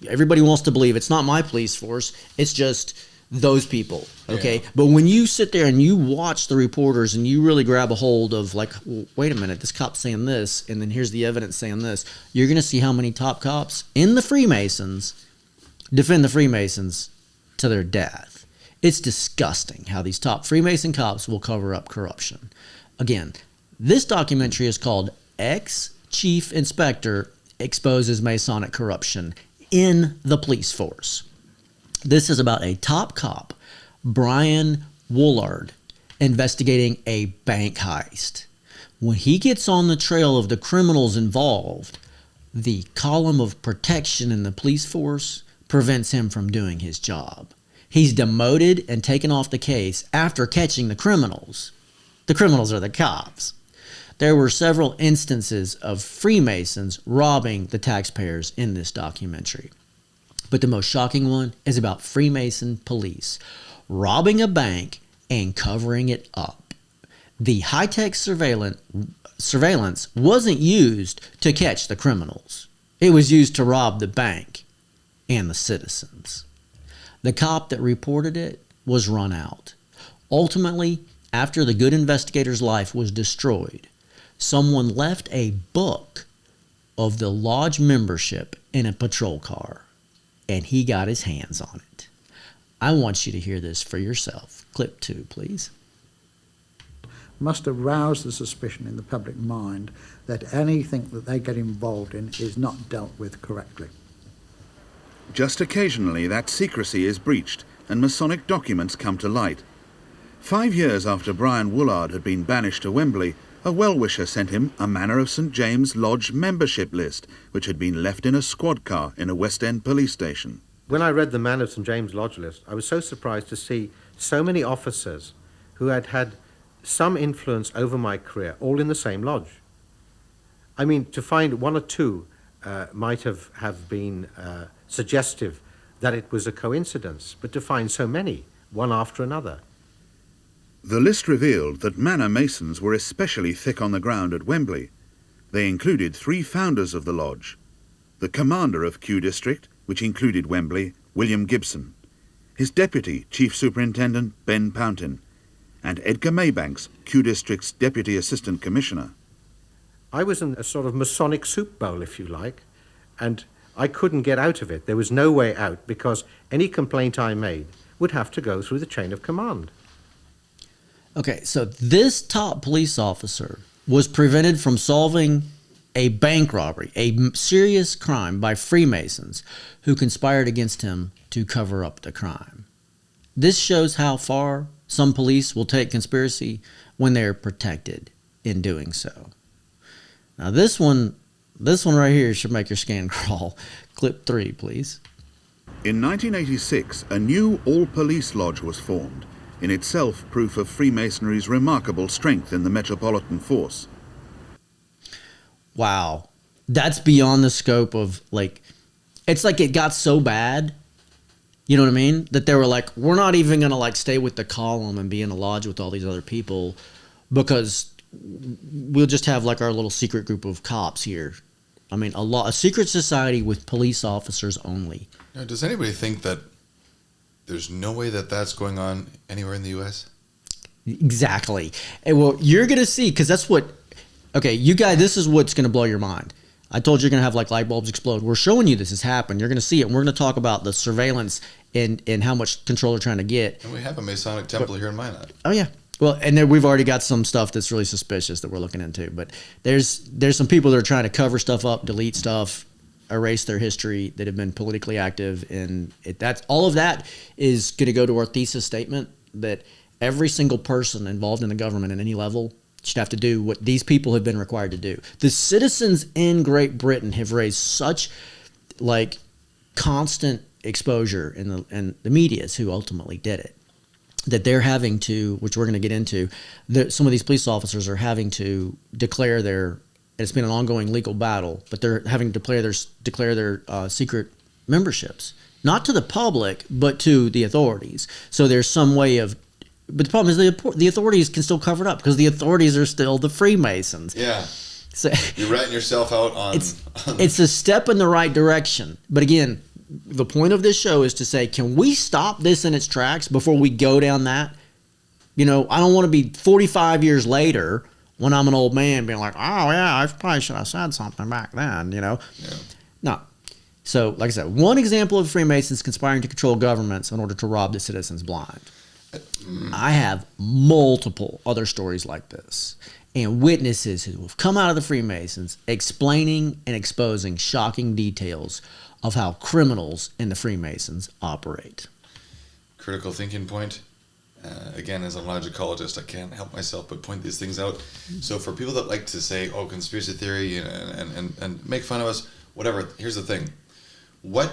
Speaker 1: everybody wants to believe it's not my police force, it's just those people, okay? Yeah. But when you sit there and you watch the reporters and you really grab a hold of, like, well, wait a minute, this cop's saying this, and then here's the evidence saying this, you're going to see how many top cops in the Freemasons defend the Freemasons to their death. It's disgusting how these top Freemason cops will cover up corruption. Again, this documentary is called Ex-Chief Inspector Exposes Masonic Corruption in the Police Force. This is about a top cop, Brian Woolard, investigating a bank heist. When he gets on the trail of the criminals involved, the column of protection in the police force prevents him from doing his job. He's demoted and taken off the case after catching the criminals. The criminals are the cops. There were several instances of Freemasons robbing the taxpayers in this documentary. But the most shocking one is about Freemason police robbing a bank and covering it up. The high-tech surveillance wasn't used to catch the criminals. It was used to rob the bank and the citizens. The cop that reported it was run out. Ultimately, after the good investigator's life was destroyed, someone left a book of the lodge membership in a patrol car, and he got his hands on it. I want you to hear this for yourself. Clip 2, please.
Speaker 6: Must arouse the suspicion in the public mind that anything that they get involved in is not dealt with correctly.
Speaker 4: Just occasionally that secrecy is breached and Masonic documents come to light. 5 years after Brian Woolard had been banished to Wembley, a well-wisher sent him a Manor of St. James Lodge membership list, which had been left in a squad car in a West End police station.
Speaker 7: When I read the Manor of St. James Lodge list, I was so surprised to see so many officers who had had some influence over my career, all in the same lodge. I mean, to find one or two might have been suggestive that it was a coincidence, but to find so many, one after another.
Speaker 4: The list revealed that Manor Masons were especially thick on the ground at Wembley. They included 3 founders of the lodge: the commander of Kew District, which included Wembley, William Gibson; his deputy, Chief Superintendent Ben Pountin; and Edgar Maybanks, Kew District's Deputy Assistant Commissioner.
Speaker 7: I was in a sort of Masonic soup bowl, if you like, and I couldn't get out of it. There was no way out, because any complaint I made would have to go through the chain of command.
Speaker 1: Okay, so this top police officer was prevented from solving a bank robbery, a serious crime, by Freemasons who conspired against him to cover up the crime. This shows how far some police will take conspiracy when they're protected in doing so. Now this one right here should make your skin crawl. Clip 3, please.
Speaker 4: In 1986, a new all-police lodge was formed, in itself proof of Freemasonry's remarkable strength in the metropolitan force.
Speaker 1: Wow. That's beyond the scope of, like, it's like it got so bad, you know what I mean, that they were like, we're not even going to, like, stay with the column and be in a lodge with all these other people, because we'll just have, like, our little secret group of cops here. I mean, a secret society with police officers only.
Speaker 2: Now, does anybody think that there's no way that that's going on anywhere in the U.S.?
Speaker 1: Exactly. And well, you're going to see, because that's what, okay, you guys, this is what's going to blow your mind. I told you you're going to have like light bulbs explode. We're showing you this has happened. You're going to see it. And we're going to talk about the surveillance and how much control they're trying to get.
Speaker 2: And we have a Masonic temple here in Minot.
Speaker 1: Oh, yeah. Well, and then we've already got some stuff that's really suspicious that we're looking into. But there's some people that are trying to cover stuff up, delete stuff, erase their history, that have been politically active. And that's all of that is going to go to our thesis statement that every single person involved in the government at any level should have to do what these people have been required to do. The citizens in Great Britain have raised such like constant exposure in the medias who ultimately did it, that they're having to, which we're going to get into, some of these police officers are having to declare their, it's been an ongoing legal battle, but they're having to declare their secret memberships, not to the public, but to the authorities. So there's some way of, but the problem is the authorities can still cover it up because the authorities are still the Freemasons.
Speaker 2: Yeah.
Speaker 1: So
Speaker 2: you're ratting yourself out on...
Speaker 1: It's a step in the right direction. But again, the point of this show is to say, can we stop this in its tracks before we go down that? You know, I don't want to be 45 years later when I'm an old man being like, oh, yeah, I probably should have said something back then, you know?
Speaker 2: Yeah.
Speaker 1: No. So, like I said, one example of Freemasons conspiring to control governments in order to rob the citizens blind. I have multiple other stories like this, and witnesses who have come out of the Freemasons explaining and exposing shocking details of how criminals in the Freemasons operate.
Speaker 2: Critical thinking point. Again, as a logicologist, I can't help myself but point these things out. So for people that like to say, oh, conspiracy theory and make fun of us, whatever, here's the thing. What,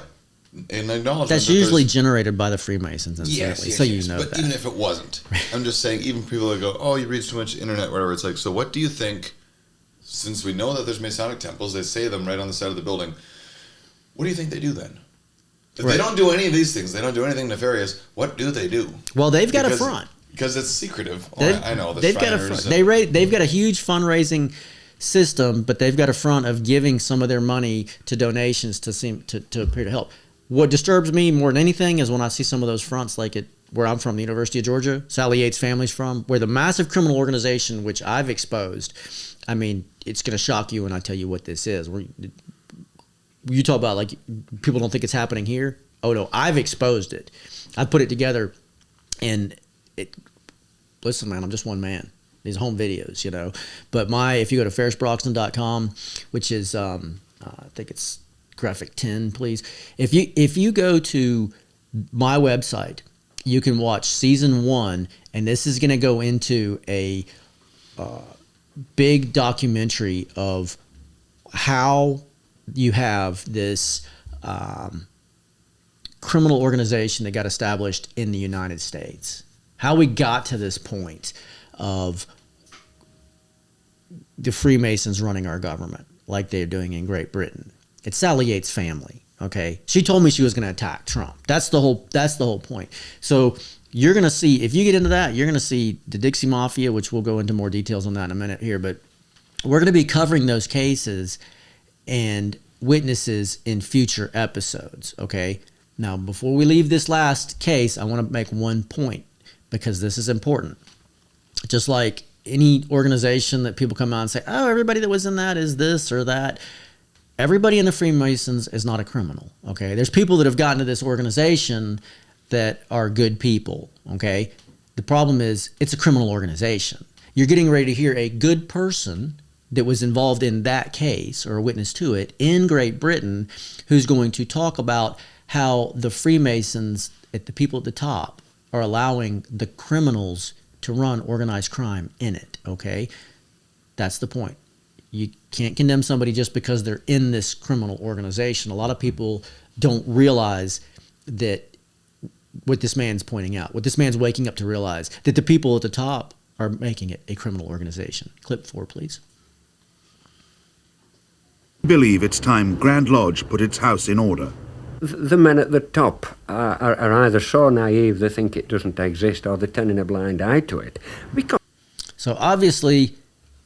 Speaker 2: in acknowledgement
Speaker 1: that's
Speaker 2: that
Speaker 1: usually generated by the Freemasons,
Speaker 2: yes,
Speaker 1: so you know
Speaker 2: but
Speaker 1: that.
Speaker 2: even if it wasn't, I'm just saying, even people that go, oh, you read too much internet, whatever, it's like, so what do you think, since we know that there's Masonic temples, they say them right on the side of the building, what do you think they do then? If they don't do any of these things, they don't do anything nefarious, what do they do?
Speaker 1: Well, they've got a front.
Speaker 2: Because it's secretive.
Speaker 1: I know. They've got a front. They've got a huge fundraising system, but they've got a front of giving some of their money to donations to appear to help. What disturbs me more than anything is when I see some of those fronts, like where I'm from, the University of Georgia, Sally Yates' family's from, where the massive criminal organization, which I've exposed, I mean, it's going to shock you when I tell you what this is. You talk about, like, people don't think it's happening here. Oh, no, I've exposed it. I put it together, and listen, man, I'm just one man. These home videos, you know. But if you go to ferrisbroxton.com, which is, I think it's graphic 10, please. If you go to my website, you can watch season 1, and this is going to go into a big documentary of how you have this criminal organization that got established in the United States. How we got to this point of the Freemasons running our government like they're doing in Great Britain. It's Sally Yates' family. Okay, she told me she was going to attack Trump. That's the whole point. So you're going to see, if you get into that, you're going to see the Dixie Mafia, which we'll go into more details on that in a minute here. But we're going to be covering those cases and witnesses in future episodes. Okay. Now, before we leave this last case, I want to make one point because this is important. Just like any organization that people come out and say, oh, everybody that was in that is this or that. Everybody in the Freemasons is not a criminal, okay? There's people that have gotten to this organization that are good people, okay? The problem is it's a criminal organization. You're getting ready to hear a good person that was involved in that case or a witness to it in Great Britain who's going to talk about how the Freemasons, the people at the top, are allowing the criminals to run organized crime in it, okay? That's the point. You can't condemn somebody just because they're in this criminal organization. A lot of people don't realize that what this man's pointing out, what this man's waking up to realize, that the people at the top are making it a criminal organization. Clip 4, please.
Speaker 4: I believe it's time Grand Lodge put its house in order.
Speaker 8: The men at the top are either so naive they think it doesn't exist or they're turning a blind eye to it.
Speaker 1: So obviously,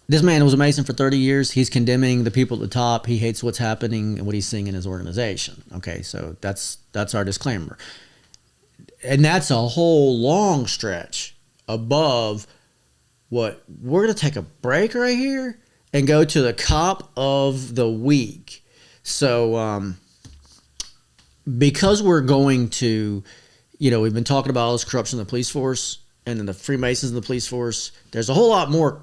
Speaker 1: this man was a Mason for 30 years. He's condemning the people at the top. He hates what's happening and what he's seeing in his organization. Okay, so that's our disclaimer. And that's a whole long stretch above what we're going to take a break right here and go to the cop of the week. So because we're going to, we've been talking about all this corruption in the police force and then the Freemasons in the police force. There's a whole lot more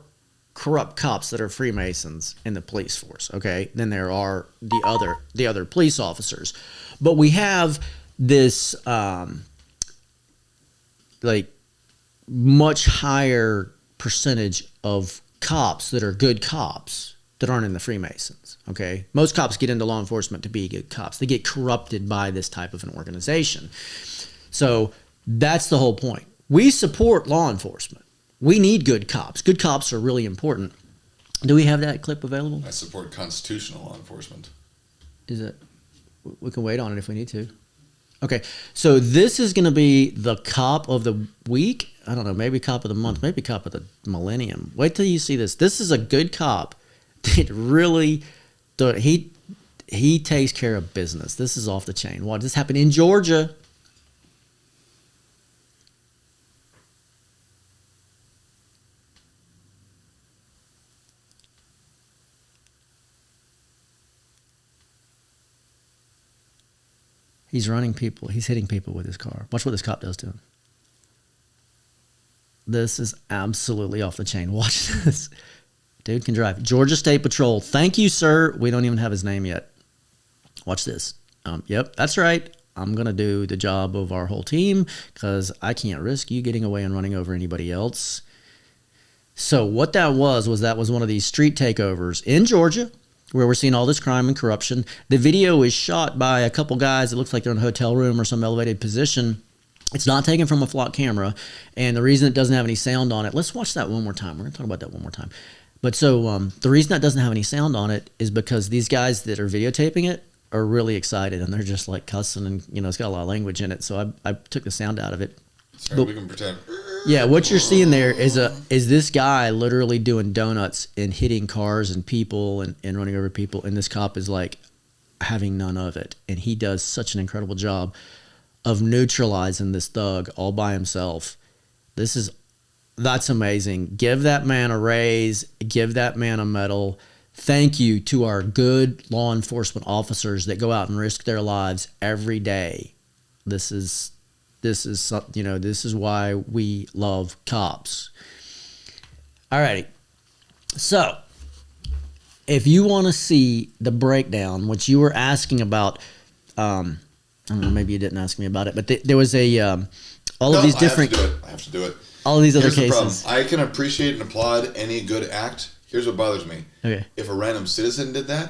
Speaker 1: corrupt cops that are Freemasons in the police force, okay, than there are the other police officers. But we have this much higher percentage of cops that are good cops that aren't in the Freemasons, okay? Most cops get into law enforcement to be good cops. They get corrupted by this type of an organization. So that's the whole point. We support law enforcement. We need good cops. Good cops are really important. Do we have that clip available?
Speaker 2: I support constitutional law enforcement.
Speaker 1: Is it? We can wait on it if we need to. Okay, so this is going to be the cop of the week. I don't know, maybe cop of the month, maybe cop of the millennium. Wait till you see this. This is a good cop that really, he takes care of business. This is off the chain. What, this happened in Georgia? He's running people. He's hitting people with his car. Watch what this cop does to him. This is absolutely off the chain. Watch this. Dude can drive. Georgia State Patrol. Thank you, sir. We don't even have his name yet. Watch this. Yep, that's right. I'm going to do the job of our whole team because I can't risk you getting away and running over anybody else. So what that was one of these street takeovers in Georgia, where we're seeing all this crime and corruption. The video is shot by a couple guys. It looks like they're in a hotel room or some elevated position. It's not taken from a flock camera. And the reason it doesn't have any sound on it, let's watch that one more time. We're going to talk about that one more time. But so the reason that doesn't have any sound on it is because these guys that are videotaping it are really excited and they're just like cussing and, it's got a lot of language in it. So I took the sound out of it.
Speaker 2: Sorry, we can pretend.
Speaker 1: Yeah, what you're seeing there is this guy literally doing donuts and hitting cars and people and running over people, and this cop is like having none of it. And he does such an incredible job of neutralizing this thug all by himself. That's amazing. Give that man a raise, give that man a medal. Thank you to our good law enforcement officers that go out and risk their lives every day. This is why we love cops. Alrighty. So, if you want to see the breakdown, which you were asking about, I don't know, maybe you didn't ask me about it, but there was all of these different.
Speaker 2: I have to do it.
Speaker 1: All of these other
Speaker 2: Here's the
Speaker 1: cases.
Speaker 2: problem. I can appreciate and applaud any good act. Here's what bothers me.
Speaker 1: Okay.
Speaker 2: If a random citizen did that,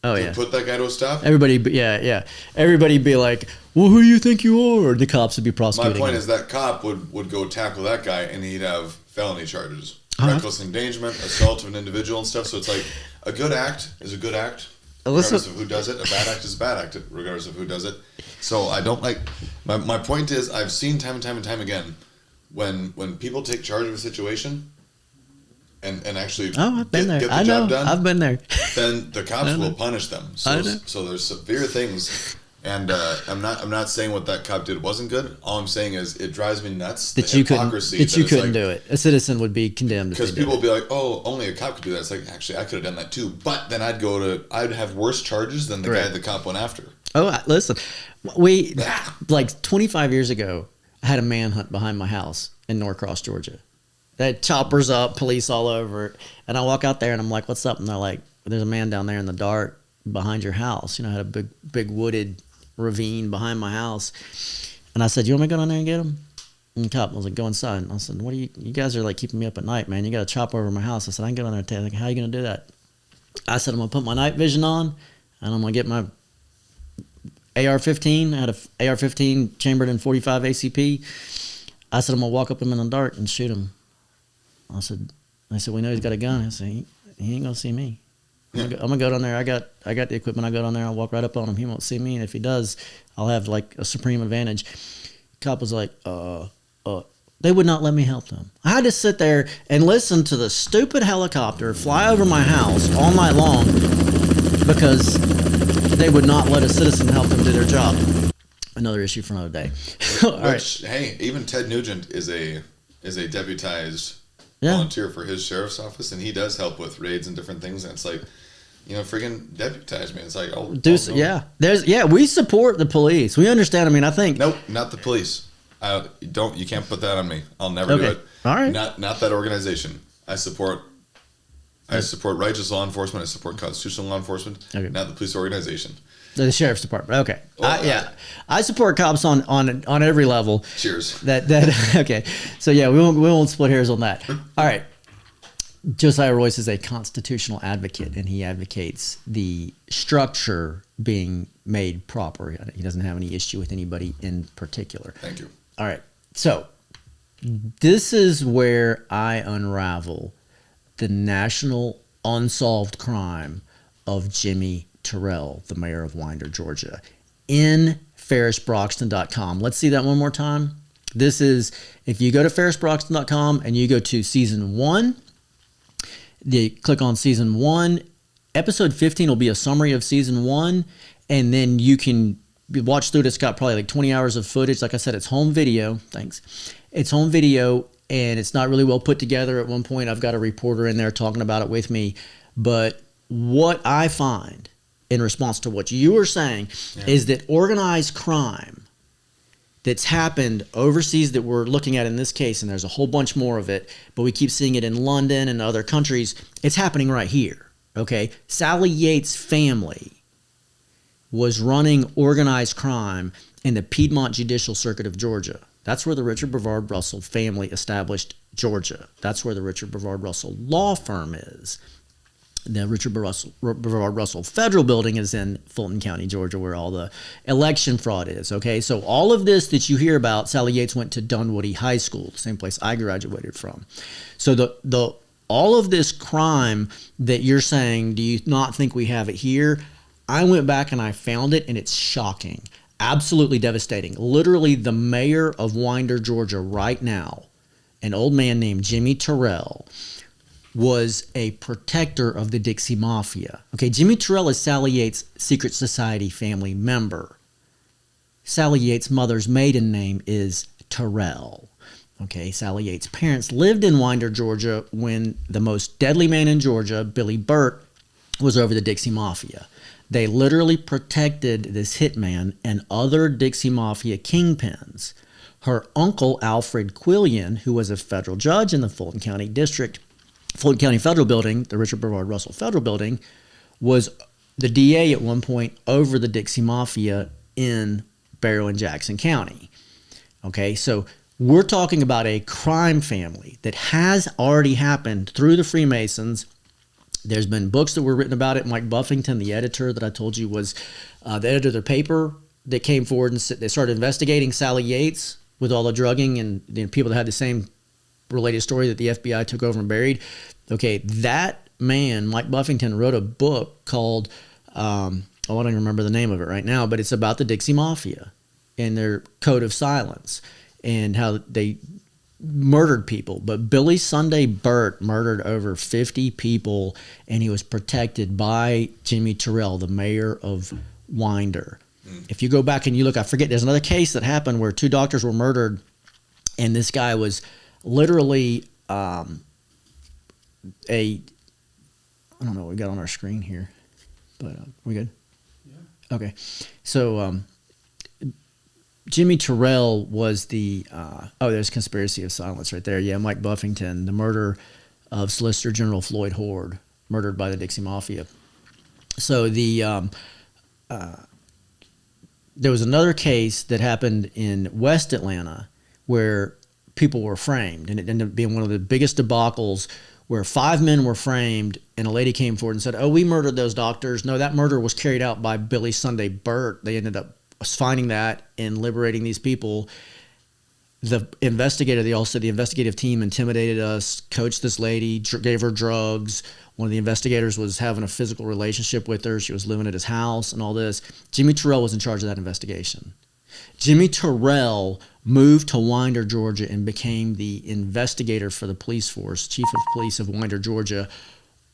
Speaker 2: put that guy to a stop.
Speaker 1: Everybody, yeah. Everybody be like, well, who do you think you are? The cops would be prosecuting.
Speaker 2: My point
Speaker 1: him.
Speaker 2: is that cop would go tackle that guy and he'd have felony charges. Reckless endangerment, assault of an individual and stuff. So it's like a good act is a good act. regardless of who does it. A bad act is a bad act, regardless of who does it. So I don't like. My point is, I've seen time and time again when people take charge of a situation and actually
Speaker 1: I've been there.
Speaker 2: get the
Speaker 1: I know.
Speaker 2: job done.
Speaker 1: I've been there.
Speaker 2: Then the cops will punish them.
Speaker 1: I
Speaker 2: So
Speaker 1: know.
Speaker 2: so there's severe things. And I'm not saying what that cop did wasn't good. All I'm saying is it drives me nuts
Speaker 1: That you couldn't do it. A citizen would be condemned
Speaker 2: because people will be like, "Oh, only a cop could do that." It's like, actually, I could have done that too. But then I'd have worse charges than the guy the cop went after.
Speaker 1: Oh, listen, we like 25 years ago, I had a manhunt behind my house in Norcross, Georgia. They had choppers up, police all over it, and I walk out there and I'm like, "What's up?" And they're like, "There's a man down there in the dark behind your house. You know, I had a big wooded ravine behind my house." And I said, "You want me to go down there and get him?" And the cop was like, "Go inside." And I said, "What are you guys are like keeping me up at night, man. You got a chopper over my house." I said, "I can go down there and tell you." Like, "How are you going to do that?" I said, "I'm going to put my night vision on and I'm going to get my AR-15. I had a AR-15 chambered in .45 ACP. I said, I'm going to walk up him in the dark and shoot him." I said, "We know he's got a gun." I said, he ain't going to see me. I'm gonna go down there. I got the equipment. I go down there. I'll walk right up on him. He won't see me, and if he does, I'll have like a supreme advantage." Cop was like, they would not let me help them. I had to sit there and listen to the stupid helicopter fly over my house all night long because they would not let a citizen help them do their job. Another issue for another day. All right.
Speaker 2: Hey, even Ted Nugent is a deputized volunteer for his sheriff's office, and he does help with raids and different things. And it's like, friggin' deputize me. It's like, we support the police. We understand. I mean, I think nope, not the police. You can't put that on me. I'll never do it.
Speaker 1: All right.
Speaker 2: Not that organization. I support righteous law enforcement. I support constitutional law enforcement.
Speaker 1: Okay.
Speaker 2: Not the police organization.
Speaker 1: The sheriff's department. Okay. I support cops on every level.
Speaker 2: Cheers.
Speaker 1: Okay. So yeah, we won't split hairs on that. All right. Josiah Royce is a constitutional advocate, and he advocates the structure being made proper. He doesn't have any issue with anybody in particular.
Speaker 2: Thank you.
Speaker 1: All right. So this is where I unravel the national unsolved crime of Jimmy Terrell, the mayor of Winder, Georgia, in ferrisbroxton.com. Let's see that one more time. This is, if you go to ferrisbroxton.com and you go to season 1, you click on season 1, episode 15 will be a summary of season 1, and then you can watch through it. It's got probably like 20 hours of footage. Like I said, it's home video. Thanks. It's home video, and it's not really well put together. At one point, I've got a reporter in there talking about it with me. But what I find in response to what you were saying is that organized crime that's happened overseas that we're looking at in this case, and there's a whole bunch more of it, but we keep seeing it in London and other countries, it's happening right here, okay? Sally Yates' family was running organized crime in the Piedmont Judicial Circuit of Georgia. That's where the Richard Brevard Russell family established Georgia. That's where the Richard Brevard Russell law firm is. The Richard Brevard Russell Federal Building is in Fulton County, Georgia, where all the election fraud is. Okay, so all of this that you hear about, Sally Yates went to Dunwoody High School, the same place I graduated from. So the all of this crime that you're saying, do you not think we have it here? I went back and I found it, and it's shocking, absolutely devastating. Literally, the mayor of Winder, Georgia, right now, an old man named Jimmy Terrell, was a protector of the Dixie Mafia. Okay, Jimmy Terrell is Sally Yates' secret society family member. Sally Yates' mother's maiden name is Terrell. Okay, Sally Yates' parents lived in Winder, Georgia when the most deadly man in Georgia, Billy Burt, was over the Dixie Mafia. They literally protected this hitman and other Dixie Mafia kingpins. Her uncle, Alfred Quillian, who was a federal judge in the Fulton County Federal Building, the Richard Brevard Russell Federal Building, was the DA at one point over the Dixie Mafia in Barrow and Jackson County. Okay, so we're talking about a crime family that has already happened through the Freemasons. There's been books that were written about it. Mike Buffington, the editor that I told you was the editor of the paper that came forward and they started investigating Sally Yates with all the drugging and people that had the same related story that the FBI took over and buried. Okay, that man, Mike Buffington, wrote a book called I don't even remember the name of it right now, but it's about the Dixie Mafia and their code of silence and how they murdered people. But Billy Sunday Burt murdered over 50 people, and he was protected by Jimmy Terrell, the mayor of Winder. If you go back and you look, I forget, there's another case that happened where 2 doctors were murdered, and this guy was literally I don't know what we got on our screen here, but we good? Yeah. Okay. So Jimmy Terrell was the there's conspiracy of silence right there. Yeah, Mike Buffington, the murder of Solicitor General Floyd Horde, murdered by the Dixie Mafia. So there was another case that happened in West Atlanta where people were framed, and it ended up being one of the biggest debacles where 5 men were framed, and a lady came forward and said, "Oh, we murdered those doctors." No, that murder was carried out by Billy Sunday Burt. They ended up finding that and liberating these people. The investigator, the investigative team intimidated us, coached this lady, gave her drugs. One of the investigators was having a physical relationship with her. She was living at his house and all this. Jimmy Terrell was in charge of that investigation. Jimmy Terrell moved to Winder, Georgia, and became the investigator for the police force, chief of police of Winder, Georgia,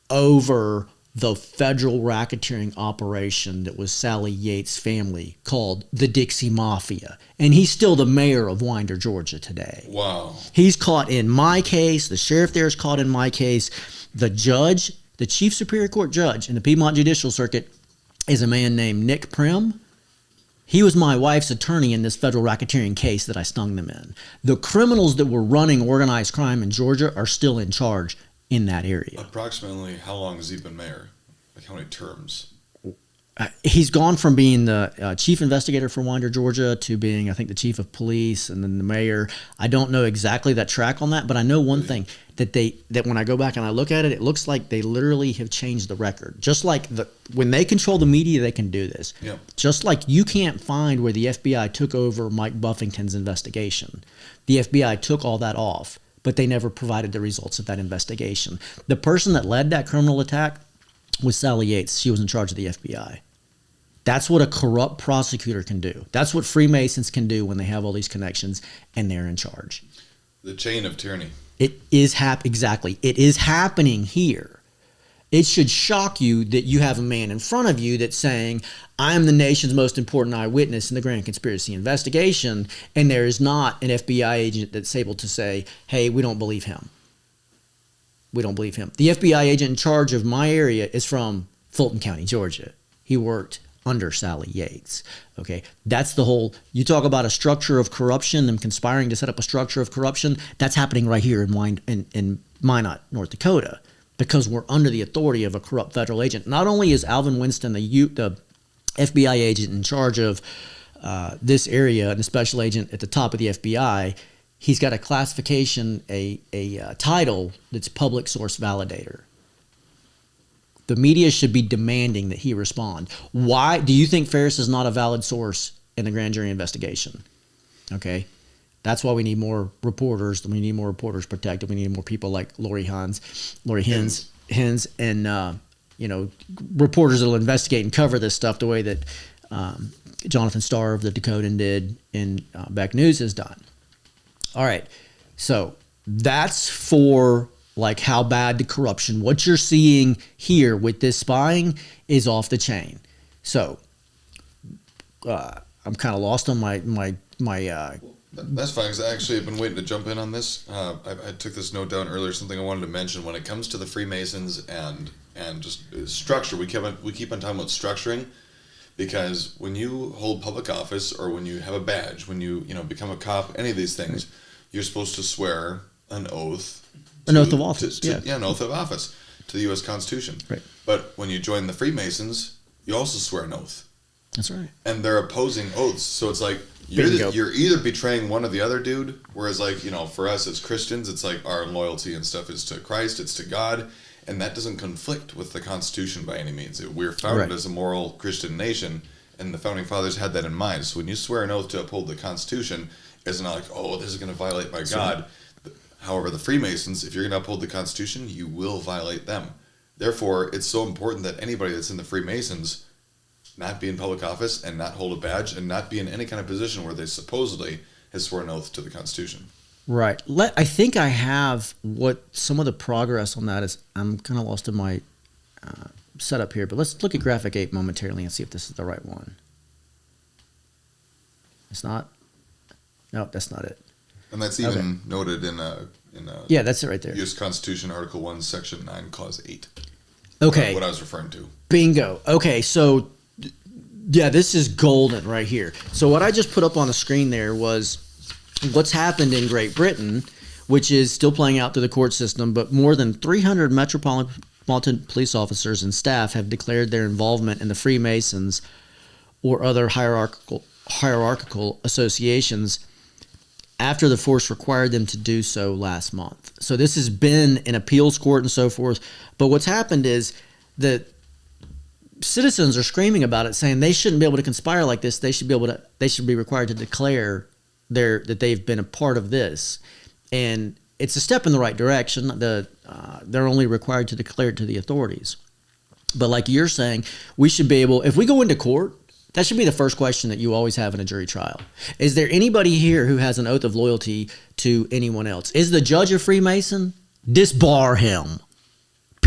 Speaker 1: over the federal racketeering operation that was Sally Yates' family called the Dixie Mafia. And he's still the mayor of Winder, Georgia today.
Speaker 2: Wow.
Speaker 1: He's caught in my case. The sheriff there is caught in my case. The judge, the chief superior court judge in the Piedmont Judicial Circuit is a man named Nick Prim. He was my wife's attorney in this federal racketeering case that I stung them in. The criminals that were running organized crime in Georgia are still in charge in that area.
Speaker 2: Approximately how long has he been mayor? Like how many terms?
Speaker 1: He's gone from being the chief investigator for Winder, Georgia, to being, I think, the chief of police and then the mayor. I don't know exactly that track on that, but I know one thing, that when I go back and I look at it, it looks like they literally have changed the record. Just like when they control the media, they can do this.
Speaker 2: Yep.
Speaker 1: Just like you can't find where the FBI took over Mike Buffington's investigation. The FBI took all that off, but they never provided the results of that investigation. The person that led that criminal attack was Sally Yates. She was in charge of the FBI. That's what a corrupt prosecutor can do. That's what Freemasons can do when they have all these connections and they're in charge.
Speaker 2: The chain of tyranny.
Speaker 1: It is exactly. It is happening here. It should shock you that you have a man in front of you that's saying, "I am the nation's most important eyewitness in the grand conspiracy investigation," and there is not an FBI agent that's able to say, "Hey, we don't believe him. We don't believe him." The FBI agent in charge of my area is from Fulton County, Georgia. He worked under Sally Yates. Okay, that's the whole. You talk about a structure of corruption, them conspiring to set up a structure of corruption. That's happening right here in Minot, North Dakota, because we're under the authority of a corrupt federal agent. Not only is Alvin Winston the FBI agent in charge of this area and the special agent at the top of the FBI, he's got a classification, a title that's public source validator. The media should be demanding that he respond. Why do you think Ferris is not a valid source in the grand jury investigation? Okay, that's why we need more reporters. We need more reporters protected. We need more people like Lori Hines, and reporters that'll investigate and cover this stuff the way that Jonathan Starr of the Dakotan did and Beck News has done. All right, so that's for like how bad the corruption, what you're seeing here with this spying is off the chain. So I'm kind of lost on my
Speaker 2: That's fine, because I actually have been waiting to jump in on this. I took this note down earlier, something I wanted to mention when it comes to the Freemasons and just structure. We keep on talking about structuring, because when you hold public office or when you have a badge, when you become a cop, any of these things, you're supposed to swear an oath.
Speaker 1: An oath of office.
Speaker 2: An oath of office to the U.S. Constitution.
Speaker 1: Right.
Speaker 2: But when you join the Freemasons, you also swear an oath.
Speaker 1: That's right.
Speaker 2: And they're opposing oaths, so it's like you're either betraying one or the other dude. Whereas, like, for us as Christians, it's like our loyalty and stuff is to Christ, it's to God, and that doesn't conflict with the Constitution by any means. We're founded as a moral Christian nation, and the founding fathers had that in mind. So when you swear an oath to uphold the Constitution, it's not like, oh, this is going to violate my God. Right. However, the Freemasons, if you're going to uphold the Constitution, you will violate them. Therefore, it's so important that anybody that's in the Freemasons not be in public office and not hold a badge and not be in any kind of position where they supposedly has sworn an oath to the Constitution.
Speaker 1: Right. I think I have what some of the progress on that is. I'm kind of lost in my setup here, but let's look at graphic 8 momentarily and see if this is the right one. It's not. No, that's not it.
Speaker 2: And that's even noted in
Speaker 1: yeah, that's it right there.
Speaker 2: U.S. Constitution, Article 1, Section 9, Clause 8.
Speaker 1: Okay.
Speaker 2: What I was referring to.
Speaker 1: Bingo. Okay, so yeah, this is golden right here. So what I just put up on the screen there was what's happened in Great Britain, which is still playing out through the court system, but more than 300 metropolitan police officers and staff have declared their involvement in the Freemasons or other hierarchical associations after the force required them to do so last month. So this has been in appeals court and so forth. But what's happened is that citizens are screaming about it, saying they shouldn't be able to conspire like this. They should be required to declare that they've been a part of this. And it's a step in the right direction. They're only required to declare it to the authorities. But like you're saying, we should be able, if we go into court, that should be the first question that you always have in a jury trial. Is there anybody here who has an oath of loyalty to anyone else? Is the judge a Freemason? Disbar him.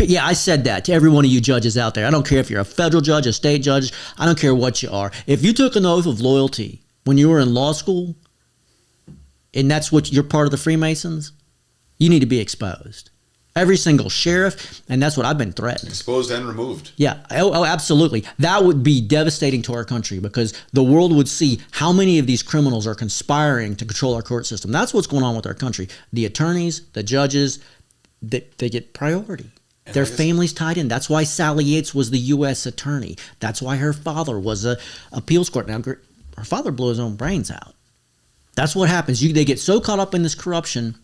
Speaker 1: Yeah, I said that to every one of you judges out there. I don't care if you're a federal judge, a state judge. I don't care what you are. If you took an oath of loyalty when you were in law school, and that's what you're part of the Freemasons, you need to be exposed. Every single sheriff, and that's what I've been threatened.
Speaker 2: Exposed and removed.
Speaker 1: Yeah, oh, absolutely. That would be devastating to our country because the world would see how many of these criminals are conspiring to control our court system. That's what's going on with our country. The attorneys, the judges, they get priority. And their families tied in. That's why Sally Yates was the U.S. attorney. That's why her father was a appeals court. Now, her father blew his own brains out. That's what happens. They get so caught up in this corruption,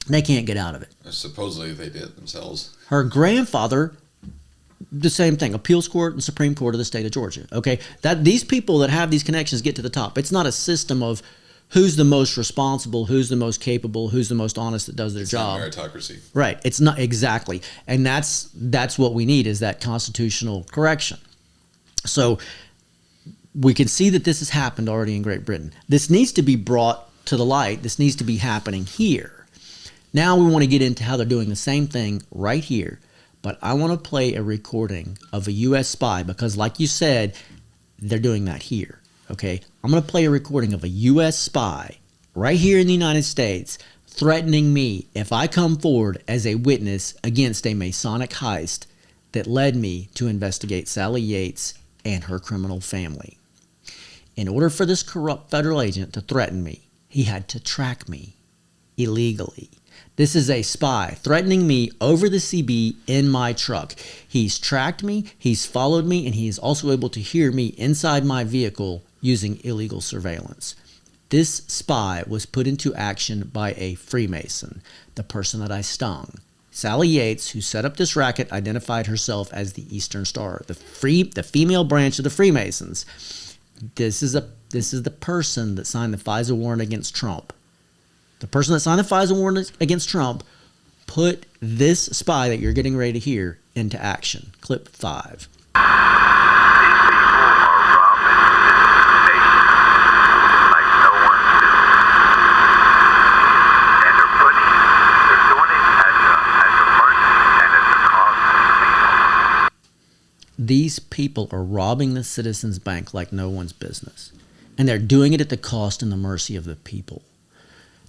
Speaker 1: they can't get out of it.
Speaker 2: Supposedly they did themselves.
Speaker 1: Her grandfather, the same thing, appeals court and Supreme Court of the state of Georgia. Okay, that these people that have these connections get to the top. It's not a system of who's the most responsible, who's the most capable, who's the most honest that does their job.
Speaker 2: It's not meritocracy.
Speaker 1: Right. It's not exactly. And that's what we need is that constitutional correction. So we can see that this has happened already in Great Britain. This needs to be brought to the light. This needs to be happening here. Now we want to get into how they're doing the same thing right here. But I want to play a recording of a U.S. spy because, like you said, they're doing that here. Okay? I'm going to play a recording of a U.S. spy right here in the United States threatening me if I come forward as a witness against a Masonic heist that led me to investigate Sally Yates and her criminal family. In order for this corrupt federal agent to threaten me, he had to track me illegally. This is a spy threatening me over the CB in my truck. He's tracked me, he's followed me, and he is also able to hear me inside my vehicle using illegal surveillance. This spy was put into action by a Freemason, the person that I stung. Sally Yates, who set up this racket, identified herself as the Eastern Star, the female branch of the Freemasons. This is the person that signed the FISA warrant against Trump. The person that signed the FISA warrant against Trump put this spy that you're getting ready to hear into action. Clip 5. These people are robbing the Citizens Bank like no one's business. And they're doing it at the cost and the mercy of the people.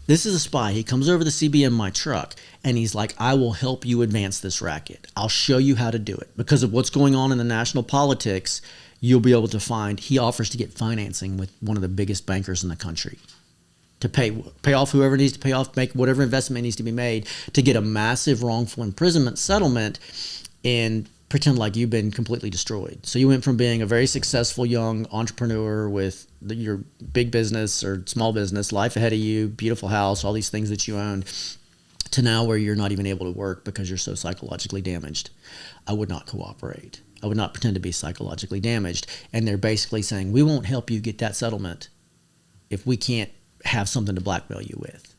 Speaker 1: This is a spy. He comes over the CB in my truck, and he's like, I will help you advance this racket. I'll show you how to do it. Because of what's going on in the national politics, you'll be able to find he offers to get financing with one of the biggest bankers in the country to pay off whoever needs to pay off, make whatever investment needs to be made to get a massive wrongful imprisonment settlement and pretend like you've been completely destroyed. So you went from being a very successful young entrepreneur with your big business or small business, life ahead of you, beautiful house, all these things that you owned, to now where you're not even able to work because you're so psychologically damaged. I would not cooperate. I would not pretend to be psychologically damaged. And they're basically saying, we won't help you get that settlement if we can't have something to blackmail you with.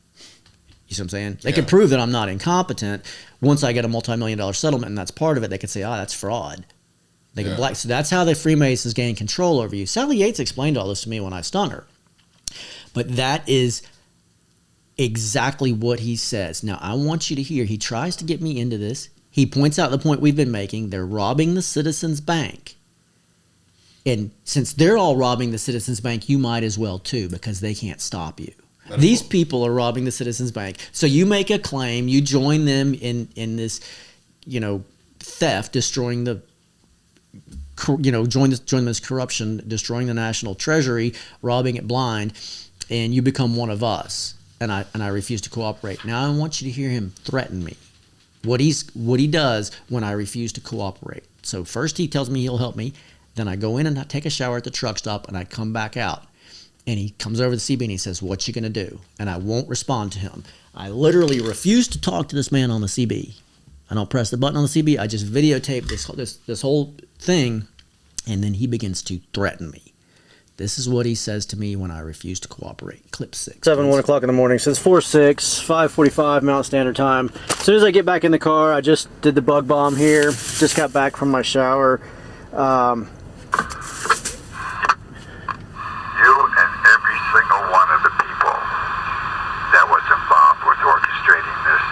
Speaker 1: You see what I'm saying? They could prove that I'm not incompetent. Once I get a multi-million-dollar settlement and that's part of it, they could say, that's fraud. They can so that's how the Freemasons gain control over you. Sally Yates explained all this to me when I stung her. But that is exactly what he says. Now, I want you to hear, he tries to get me into this. He points out the point we've been making. They're robbing the Citizens Bank. And since they're all robbing the Citizens Bank, you might as well too, because they can't stop you. These people are robbing the Citizens Bank. So you make a claim, you join them in this, theft, destroying the, join this corruption, destroying the national treasury, robbing it blind, and you become one of us. And I refuse to cooperate. Now I want you to hear him threaten me. What he does when I refuse to cooperate. So first he tells me he'll help me. Then I go in and I take a shower at the truck stop and I come back out. And he comes over to the CB and he says, "What you gonna do?" And I won't respond to him. I literally refuse to talk to this man on the CB. I don't press the button on the CB. I just videotape this whole thing, and then he begins to threaten me. This is what he says to me when I refuse to cooperate. Clip 6.
Speaker 9: 1 o'clock in the morning. So it's 4:06, 5:45 Mountain Standard Time. As soon as I get back in the car, I just did the bug bomb here. Just got back from my shower.
Speaker 10: You and every single one of the people that was involved with orchestrating this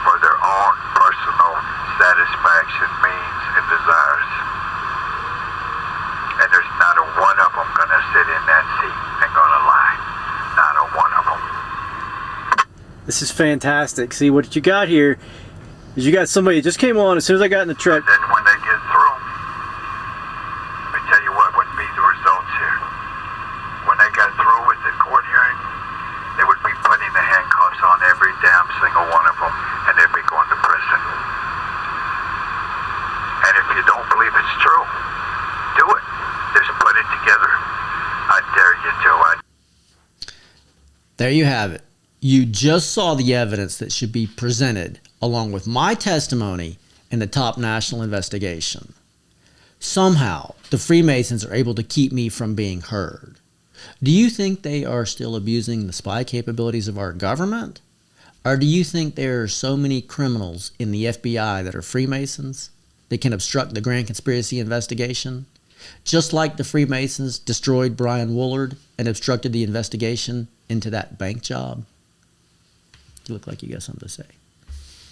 Speaker 10: for their own personal satisfaction, means, and desires. And there's not a one of them gonna sit in that seat and gonna lie. Not a one of them.
Speaker 9: This is fantastic. See, what you got here is you got somebody that just came on as soon as I got in the truck.
Speaker 10: Then when they get through, let me tell you what would be the results here. When they got through with the court hearing, they would be putting the handcuffs on every damn single one of them, and they'd be going to prison. And if you don't believe it's true, do it. Just put it together. I dare you to.
Speaker 1: There you have it. You just saw the evidence that should be presented along with my testimony in the top national investigation. Somehow, the Freemasons are able to keep me from being heard. Do you think they are still abusing the spy capabilities of our government? Or do you think there are so many criminals in the FBI that are Freemasons that can obstruct the grand conspiracy investigation? Just like the Freemasons destroyed Brian Woolard and obstructed the investigation into that bank job? You look like you got something to say.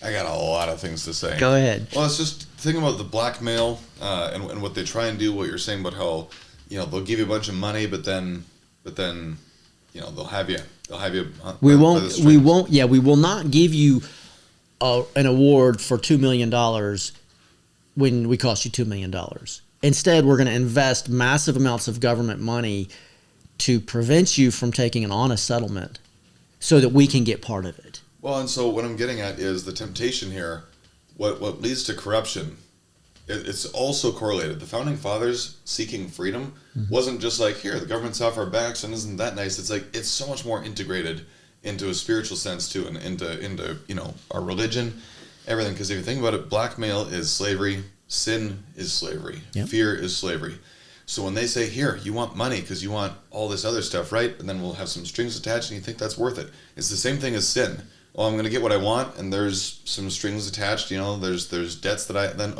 Speaker 2: I got a lot of things to say.
Speaker 1: Go ahead.
Speaker 2: Well, it's just thinking about the blackmail and what they try and do. What you're saying about how they'll give you a bunch of money, but then they'll have you.
Speaker 1: We will not give you an award for $2 million when we cost you $2 million. Instead, we're going to invest massive amounts of government money to prevent you from taking an honest settlement so that we can get part of it.
Speaker 2: Well, and so what I'm getting at is the temptation here, what leads to corruption, it's also correlated. The Founding Fathers seeking freedom wasn't just like, here, the government's off our backs and isn't that nice. It's like, it's so much more integrated into a spiritual sense too, and into our religion, everything. Because if you think about it, blackmail is slavery, sin is slavery, fear is slavery. So when they say, here, you want money because you want all this other stuff, right? And then we'll have some strings attached and you think that's worth it. It's the same thing as sin. Well, I'm going to get what I want and there's some strings attached, there's debts that I then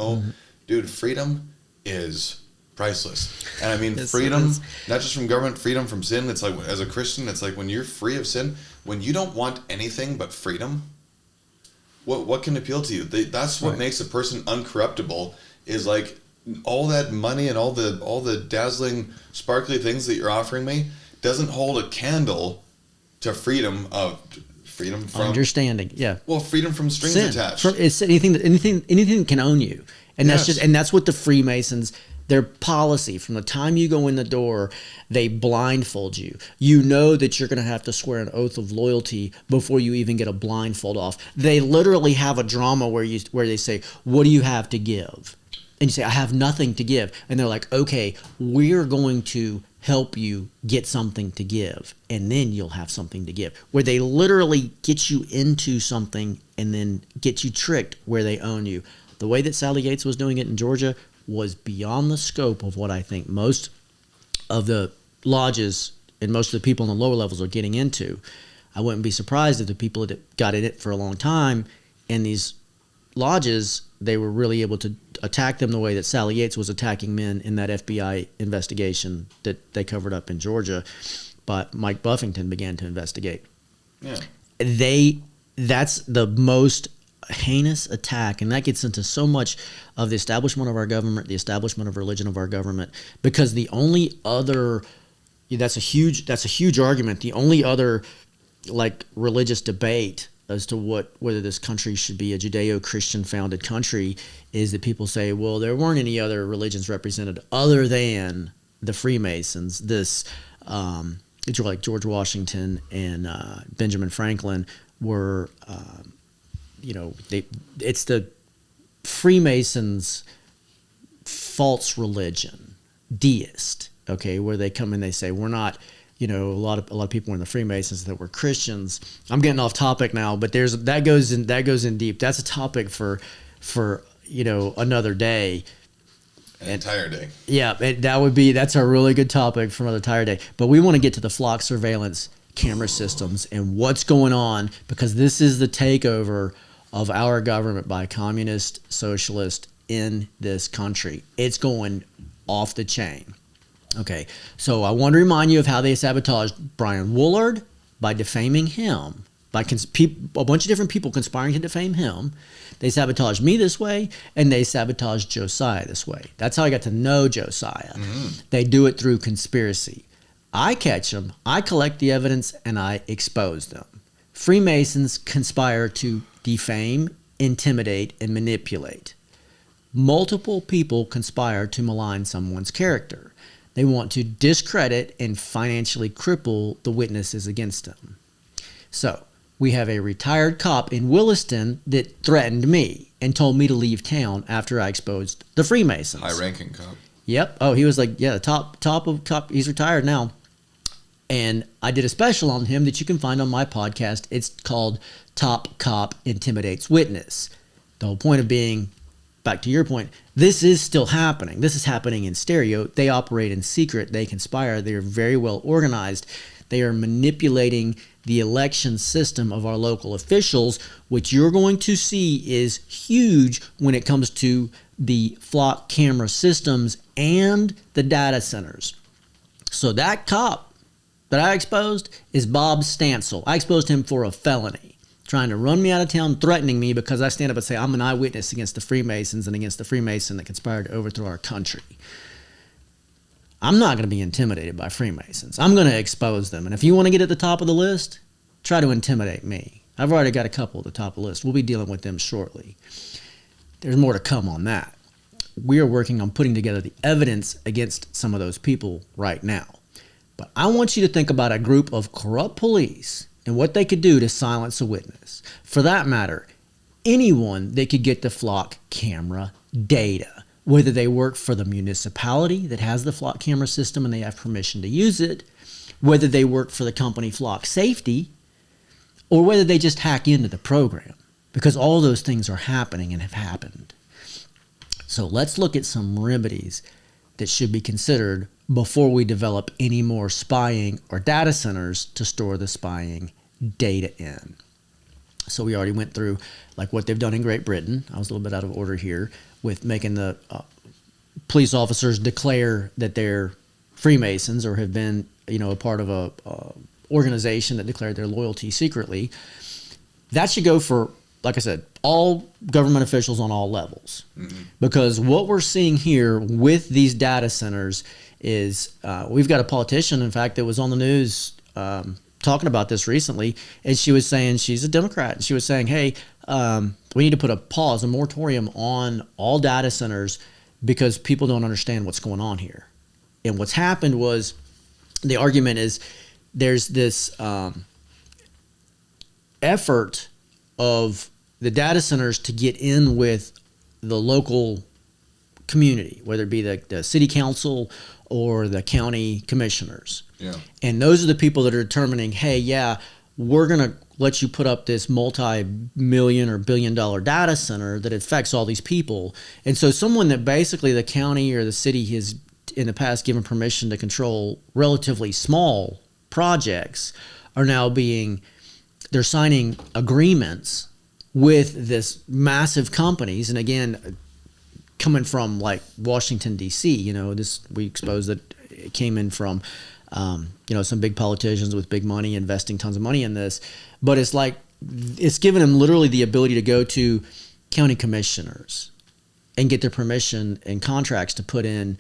Speaker 2: Dude, freedom is priceless. And I mean, freedom, not just from government, freedom from sin. It's like, as a Christian, it's like when you're free of sin, when you don't want anything but freedom, what can appeal to you? That's what makes a person uncorruptible, is like all that money and all the dazzling, sparkly things that you're offering me doesn't hold a candle to freedom from
Speaker 1: understanding. Yeah.
Speaker 2: Well, freedom from strings
Speaker 1: sin.
Speaker 2: attached.
Speaker 1: It's anything that can own you. And that's what the Freemasons, their policy from the time you go in the door, they blindfold you. You know that you're going to have to swear an oath of loyalty before you even get a blindfold off. They literally have a drama where they say, "What do you have to give?" And you say, "I have nothing to give." And they're like, "Okay, we're going to help you get something to give, and then you'll have something to give." Where they literally get you into something and then get you tricked where they own you. The way that Sally Yates was doing it in Georgia was beyond the scope of what I think most of the lodges and most of the people in the lower levels are getting into. I wouldn't be surprised if the people that got in it for a long time and these lodges, they were really able to attack them the way that Sally Yates was attacking men in that FBI investigation that they covered up in Georgia, but Mike Buffington began to investigate.
Speaker 2: Yeah.
Speaker 1: That's the most heinous attack, and that gets into so much of the establishment of our government, the establishment of religion of our government, because the only other that's a huge argument. The only other like religious debate as to whether this country should be a Judeo-Christian founded country is that people say, well, there weren't any other religions represented other than the Freemasons. This like George Washington and Benjamin Franklin were, it's the Freemasons' false religion, deist. Okay, where they come and they say we're not. A lot of people in the Freemasons that were Christians. I'm getting off topic now, but that goes in deep. That's a topic for another day.
Speaker 2: An entire day.
Speaker 1: Yeah, that's a really good topic for another entire day. But we want to get to the flock surveillance camera systems and what's going on, because this is the takeover of our government by communist socialist in this country. It's going off the chain. Okay, so I want to remind you of how they sabotaged Brian Woolard by defaming him, by a bunch of different people conspiring to defame him. They sabotaged me this way, and they sabotaged Josiah this way. That's how I got to know Josiah. Mm-hmm. They do it through conspiracy. I catch them, I collect the evidence, and I expose them. Freemasons conspire to defame, intimidate, and manipulate. Multiple people conspire to malign someone's character. They want to discredit and financially cripple the witnesses against them. So, we have a retired cop in Williston that threatened me and told me to leave town after I exposed the Freemasons.
Speaker 2: High-ranking cop.
Speaker 1: Yep. Oh, he was like, yeah, top of top. He's retired now. And I did a special on him that you can find on my podcast. It's called Top Cop Intimidates Witness. The whole point of being, back to your point, this is still happening. This is happening in stereo. They operate in secret. They conspire. They are very well organized. They are manipulating the election system of our local officials, which you're going to see is huge when it comes to the flock camera systems and the data centers. So that cop that I exposed is Bob Stansel. I exposed him for a felony, trying to run me out of town, threatening me because I stand up and say I'm an eyewitness against the Freemasons and against the Freemason that conspired to overthrow our country. I'm not going to be intimidated by Freemasons. I'm going to expose them. And if you want to get at the top of the list, try to intimidate me. I've already got a couple at the top of the list. We'll be dealing with them shortly. There's more to come on that. We are working on putting together the evidence against some of those people right now. But I want you to think about a group of corrupt police and what they could do to silence a witness. For that matter, anyone that could get the flock camera data, whether they work for the municipality that has the flock camera system and they have permission to use it, whether they work for the company Flock Safety, or whether they just hack into the program, because all those things are happening and have happened. So let's look at some remedies that should be considered before we develop any more spying or data centers to store the spying data in. So we already went through like what they've done in Great Britain. I was a little bit out of order here with making the police officers declare that they're Freemasons or have been, a part of a organization that declared their loyalty secretly. That should go for, like I said, all government officials on all levels. Mm-hmm. Because what we're seeing here with these data centers is we've got a politician, in fact, that was on the news talking about this recently, and she was saying, she's a Democrat, and she was saying, hey, we need to put a pause, a moratorium on all data centers because people don't understand what's going on here. And what's happened was, the argument is there's this effort of the data centers to get in with the local community, whether it be the city council or the county commissioners.
Speaker 2: Yeah.
Speaker 1: And those are the people that are determining, hey, yeah, we're going to let you put up this multi-million or billion-dollar data center that affects all these people. And so someone that basically the county or the city has in the past given permission to control relatively small projects are now they're signing agreements with this massive companies. And again, coming from like Washington, D.C., you know, this we exposed that it came in from, you know, some big politicians with big money investing tons of money in this. But it's like, it's given them literally the ability to go to county commissioners and get their permission and contracts to put in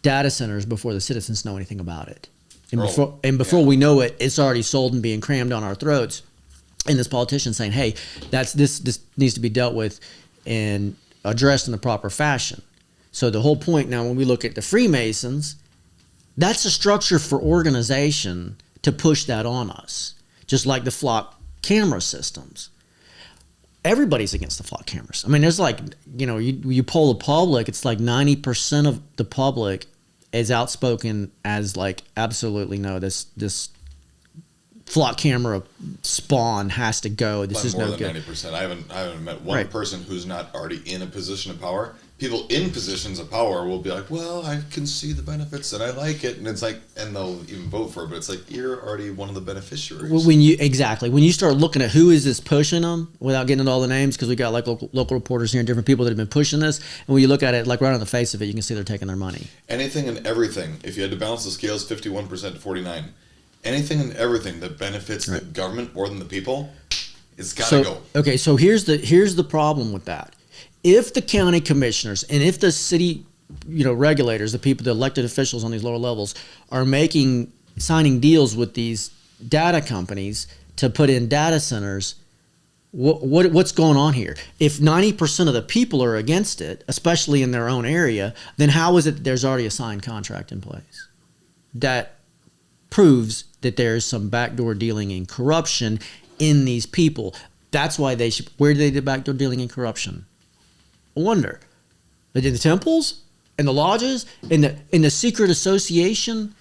Speaker 1: data centers before the citizens know anything about it. And before we know it, it's already sold and being crammed on our throats. And this politician saying, hey, this needs to be dealt with and addressed in the proper fashion. So the whole point now, when we look at the Freemasons, that's a structure for organization to push that on us, just like the flock camera systems. Everybody's against the flock cameras. I mean, there's like, you know, you poll the public, it's like 90% of the public is outspoken as like, absolutely no, this flock camera spawn has to go. This is no good.
Speaker 2: More than 90%. I haven't met one person who's not already in a position of power. People in positions of power will be like, well, I can see the benefits and I like it. And it's like, and they'll even vote for it, but it's like, you're already one of the beneficiaries.
Speaker 1: When you start looking at who is this pushing them, without getting into all the names, because we got like local reporters here and different people that have been pushing this. And when you look at it, like right on the face of it, you can see they're taking their money.
Speaker 2: Anything and everything. If you had to balance the scales, 51% to 49%. Anything and everything that benefits the government more than the people, it's got to go.
Speaker 1: Okay, so here's the problem with that. If the county commissioners and if the city, you know, regulators, the people, the elected officials on these lower levels are signing deals with these data companies to put in data centers, what's going on here? If 90% of the people are against it, especially in their own area, then how is it that there's already a signed contract in place? That proves that there's some backdoor dealing and corruption in these people. That's why they should. Where do they do backdoor dealing and corruption? I wonder. In the temples, in the lodges, in the secret association.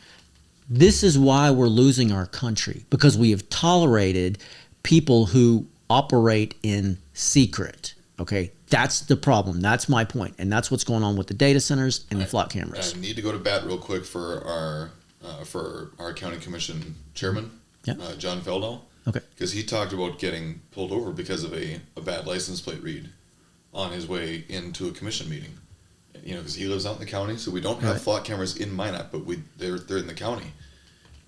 Speaker 1: This is why we're losing our country, because we have tolerated people who operate in secret. Okay, that's the problem. That's my point, and that's what's going on with the data centers and the flock cameras.
Speaker 2: I need to go to bat real quick for our county commission chairman, John Feldau.
Speaker 1: Okay.
Speaker 2: Because he talked about getting pulled over because of a bad license plate read on his way into a commission meeting. You know, because he lives out in the county, so we don't have flock cameras in Minot, but they're in the county.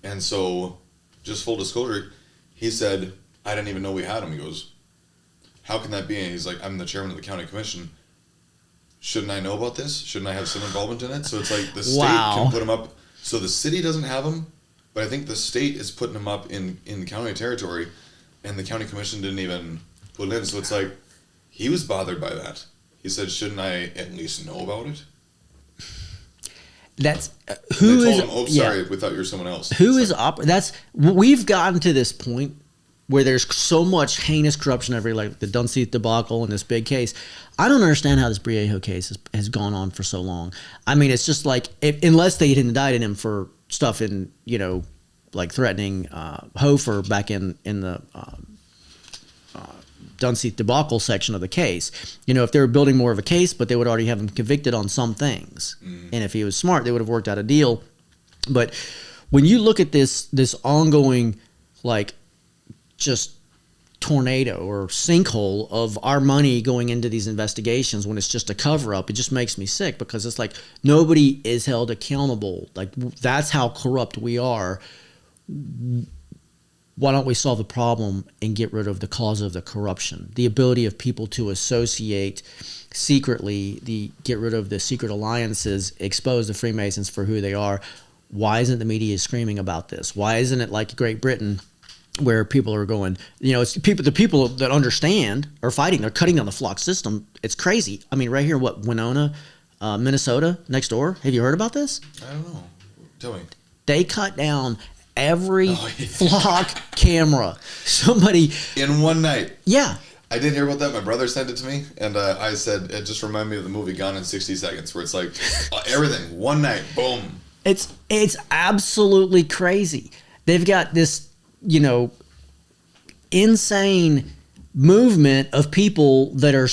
Speaker 2: And so, just full disclosure, he said, I didn't even know we had them. He goes, how can that be? And he's like, I'm the chairman of the county commission. Shouldn't I know about this? Shouldn't I have some involvement in it? So it's like the state can put them up. So the city doesn't have them, but I think the state is putting them up in county territory, and the county commission didn't even put it in. So it's like, he was bothered by that. He said, shouldn't I at least know about it?
Speaker 1: That's
Speaker 2: who is. Told him, oh, sorry, we thought you were someone else.
Speaker 1: We've gotten to this point where there's so much heinous corruption like the Dunseith debacle and this big case. I don't understand how this Briejo case has gone on for so long. I mean, it's just like, unless they had indicted him for stuff in, you know, like threatening Hofer back in the Dunseith debacle section of the case. You know, if they were building more of a case, but they would already have him convicted on some things. And if he was smart, they would have worked out a deal. But when you look at this ongoing, like, just tornado or sinkhole of our money going into these investigations when it's just a cover-up, it just makes me sick, because it's like nobody is held accountable. Like, that's how corrupt we are. Why don't we solve the problem and get rid of the cause of the corruption? The ability of people to associate secretly, get rid of the secret alliances, expose the Freemasons for who they are. Why isn't the media screaming about this? Why isn't it like Great Britain, where people are going, you know, it's the people that understand are fighting. They're cutting down the flock system. It's crazy. I mean, right here, Winona, Minnesota, next door. Have you heard about this?
Speaker 2: I don't know. Tell me.
Speaker 1: They cut down every flock camera. Somebody
Speaker 2: in one night.
Speaker 1: Yeah.
Speaker 2: I did hear about that. My brother sent it to me, and I said it just reminded me of the movie Gone in 60 Seconds, where it's like everything one night, boom.
Speaker 1: It's absolutely crazy. They've got this, you know, insane movement of people that are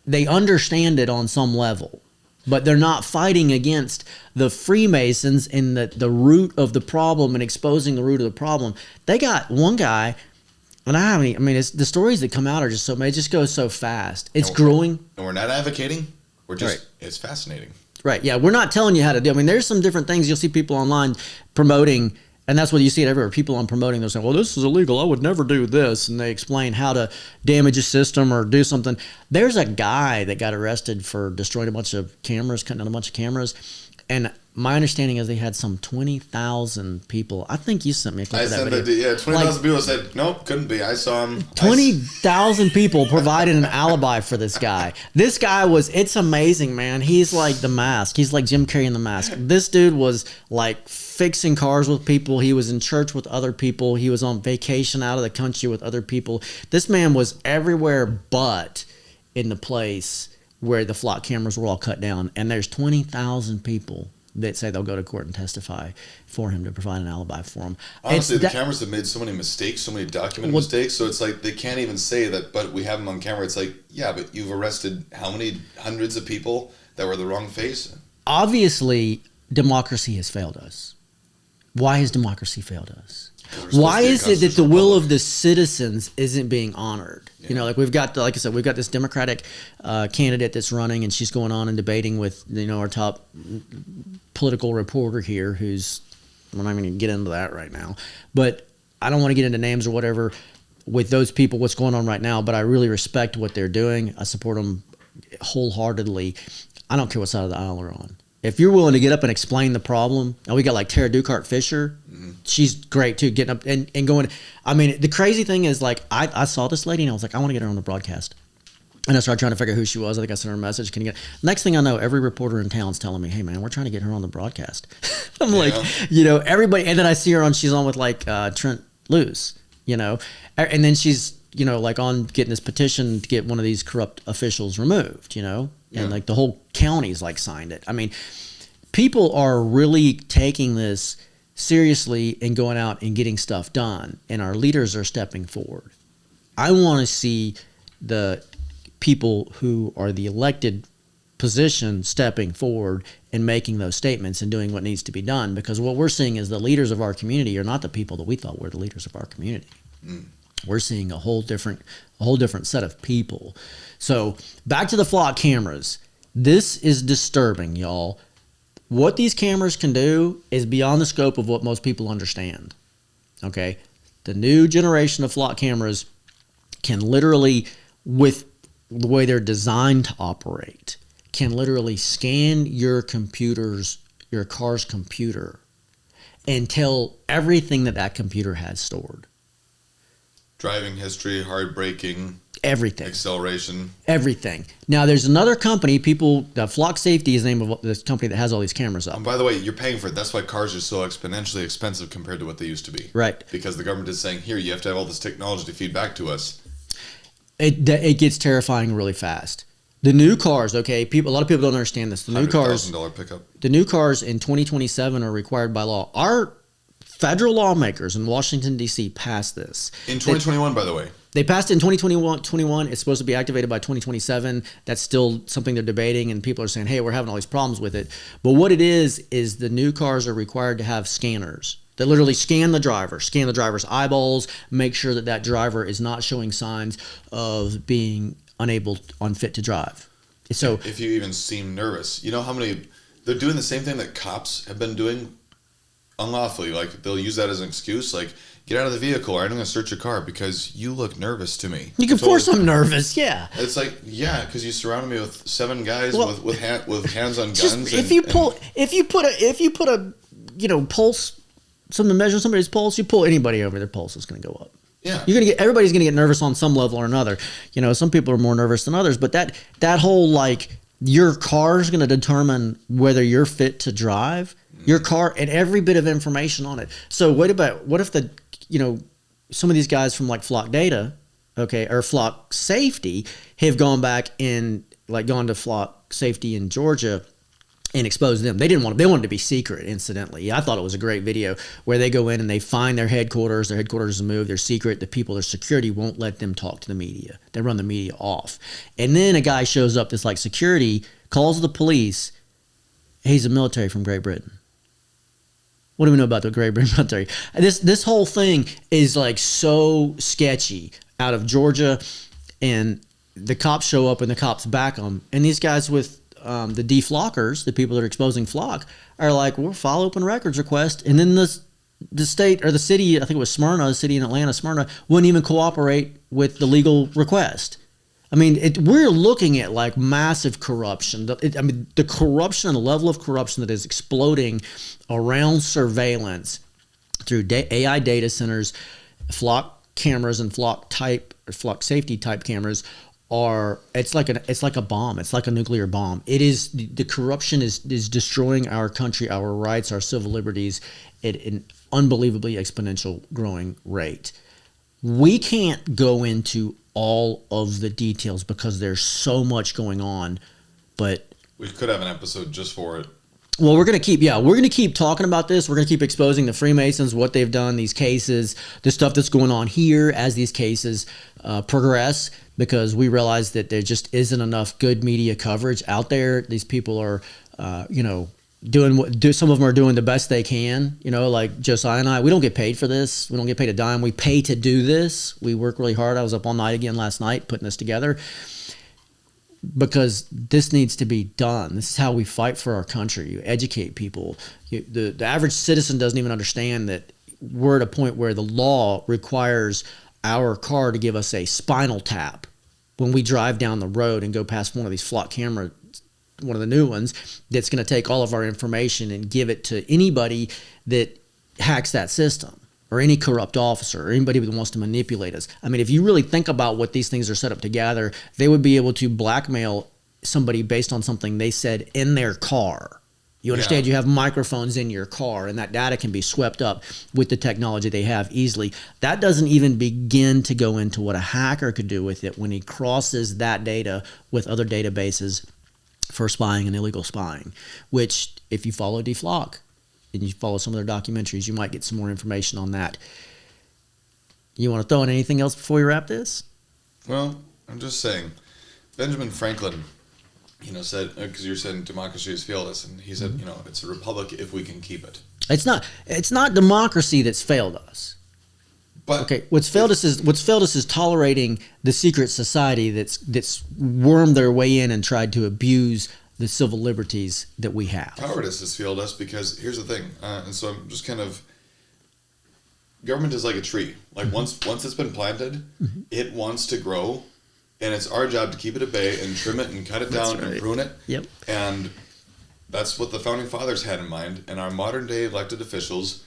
Speaker 1: they understand it on some level, but they're not fighting against the Freemasons and the root of the problem and exposing the root of the problem. They got one guy And I mean, it's, the stories that come out are just so, it just goes so fast. It's
Speaker 2: And
Speaker 1: grueling.
Speaker 2: And we're not advocating. We're just,
Speaker 1: Right.
Speaker 2: it's fascinating.
Speaker 1: Right. Yeah. We're not telling you how to do. I mean, there's some different things you'll see people online promoting, and that's what you see it everywhere. People on promoting, they're saying, well, this is illegal. I would never do this. And they explain how to damage a system or do something. There's a guy that got arrested for destroying a bunch of cameras, cutting down a bunch of cameras. And my understanding is they had some 20,000 people. I think you sent me a clip
Speaker 2: I
Speaker 1: of that
Speaker 2: said
Speaker 1: video.
Speaker 2: that, yeah, 20,000 people said, nope, couldn't be. I saw him.
Speaker 1: 20,000 people provided an alibi for this guy. This guy was, it's amazing, man. He's like The Mask. He's like Jim Carrey in The Mask. This dude was like fixing cars with people. He was in church with other people. He was on vacation out of the country with other people. This man was everywhere but in the place where the flock cameras were all cut down. And there's 20,000 people that say they'll go to court and testify for him to provide an alibi for him.
Speaker 2: Honestly, the cameras have made so many mistakes, so many documented mistakes, so it's like they can't even say that, but we have them on camera. It's like, yeah, but you've arrested how many hundreds of people that were the wrong face?
Speaker 1: Obviously, democracy has failed us. Why has democracy failed us? Why is it that the will of the citizens isn't being honored? Yeah. You know, like we've got, like I said, we've got this Democratic candidate that's running, and she's going on and debating with, you know, our top political reporter here, who's, we're not even going to get into that right now, but I don't want to get into names or whatever with those people, what's going on right now, but I really respect what they're doing. I support them wholeheartedly. I don't care what side of the aisle they're on. If you're willing to get up and explain the problem, and we got like Tara Ducart Fisher, she's great too, getting up and going. I mean, the crazy thing is, like, I saw this lady and I was like, I want to get her on the broadcast. And I started trying to figure out who she was. I think I sent her a message. Can you get? Next thing I know, every reporter in town's telling me, "Hey man, we're trying to get her on the broadcast." I'm like, you know, everybody. And then I see her on. She's on with like Trent Lewis, you know, and then she's, you know, like on getting this petition to get one of these corrupt officials removed, you know, and like the whole county's like signed it. I mean, people are really taking this seriously and going out and getting stuff done, and our leaders are stepping forward. I want to see the people who are the elected position stepping forward and making those statements and doing what needs to be done, because what we're seeing is the leaders of our community are not the people that we thought were the leaders of our community. We're seeing a whole different set of people. So back to the flock cameras. This is disturbing, y'all. What these cameras can do is beyond the scope of what most people understand. Okay? The new generation of flock cameras can literally, with the way they're designed to operate, can literally scan your car's computer and tell everything that computer has stored.
Speaker 2: Driving history, hard braking,
Speaker 1: everything,
Speaker 2: acceleration,
Speaker 1: everything. Now there's another company, Flock Safety is the name of this company that has all these cameras up.
Speaker 2: And by the way, you're paying for it. That's why cars are so exponentially expensive compared to what they used to be.
Speaker 1: Right.
Speaker 2: Because the government is saying, here, you have to have all this technology to feed back to us.
Speaker 1: It gets terrifying really fast. The new cars, okay, a lot of people don't understand this. The new cars,
Speaker 2: $100,000 pickup. The
Speaker 1: new cars in 2027 are required by law. Our federal lawmakers in Washington, D.C. passed this.
Speaker 2: In 2021, by the way.
Speaker 1: They passed it in 2021. It's supposed to be activated by 2027. That's still something they're debating, and people are saying, hey, we're having all these problems with it. But what it is the new cars are required to have scanners that literally scan the driver's eyeballs, make sure that driver is not showing signs of being unfit to drive. So
Speaker 2: if you even seem nervous, you know how many, they're doing the same thing that cops have been doing unlawfully. Like, they'll use that as an excuse, like, get out of the vehicle or I'm going to search your car because you look nervous to me.
Speaker 1: You can force them nervous, yeah.
Speaker 2: It's like, yeah, because you surrounded me with 7 guys with hands on guns.
Speaker 1: If you put a pulse, something to measure somebody's pulse, you pull anybody over, their pulse is going to go up.
Speaker 2: Yeah,
Speaker 1: everybody's going to get nervous on some level or another. You know, some people are more nervous than others, but that whole, like, your car is going to determine whether you're fit to drive. Your car and every bit of information on it. So what if some of these guys from like Flock Data, okay, or Flock Safety have gone back and like gone to Flock Safety in Georgia and exposed them. They wanted to be secret, incidentally. I thought it was a great video where they go in and they find their headquarters is moved, they're secret, the people, their security won't let them talk to the media. They run the media off. And then a guy shows up that's like security, calls the police, he's a military from Great Britain. What do we know about the Great Barrier Military? This whole thing is like so sketchy out of Georgia, and the cops show up and the cops back them. And these guys with the deflockers, the people that are exposing flock, are like, we'll file open records request. And then the state or the city, I think it was Smyrna, the city in Atlanta, Smyrna, wouldn't even cooperate with the legal request. I mean, we're looking at like massive corruption. The corruption and the level of corruption that is exploding around surveillance through AI data centers, flock cameras, and flock safety type cameras it's like a bomb. It's like a nuclear bomb. It is, the corruption is destroying our country, our rights, our civil liberties at an unbelievably exponential growing rate. We can't go into all of the details because there's so much going on, but
Speaker 2: we could have an episode just for it.
Speaker 1: Well, we're going to keep talking about this. We're going to keep exposing the Freemasons, what they've done, these cases, the stuff that's going on here as these cases progress, because we realize that there just isn't enough good media coverage out there. These people are, some of them are doing the best they can, like Josiah and I. We don't get paid for this. We don't get paid a dime. We pay to do this. We work really hard. I was up all night again last night putting this together, because this needs to be done. This is how we fight for our country. You educate people. The average citizen doesn't even understand that we're at a point where the law requires our car to give us a spinal tap when we drive down the road and go past one of these flock cameras, one of the new ones, that's going to take all of our information and give it to anybody that hacks that system, or any corrupt officer, or anybody that wants to manipulate us. I mean, if you really think about what these things are set up together, they would be able to blackmail somebody based on something they said in their car. You understand? You have microphones in your car, and that data can be swept up with the technology they have easily. That doesn't even begin to go into what a hacker could do with it when he crosses that data with other databases for spying and illegal spying, which, if you follow Deflock and you follow some of their documentaries, you might get some more information on that. You want to throw in anything else before we wrap this?
Speaker 2: Well, I'm just saying, Benjamin Franklin, said, because you're saying democracy has failed us, and he said, it's a republic if we can keep it. It's
Speaker 1: not democracy that's failed us.
Speaker 2: But
Speaker 1: okay, what's failed us is tolerating the secret society that's wormed their way in and tried to abuse the civil liberties that we have.
Speaker 2: Cowardice has failed us, because here's the thing, and so I'm just kind of, government is like a tree. Like once it's been planted, it wants to grow, and it's our job to keep it at bay and trim it and cut it down and prune it.
Speaker 1: Yep.
Speaker 2: And that's what the founding fathers had in mind, and our modern day elected officials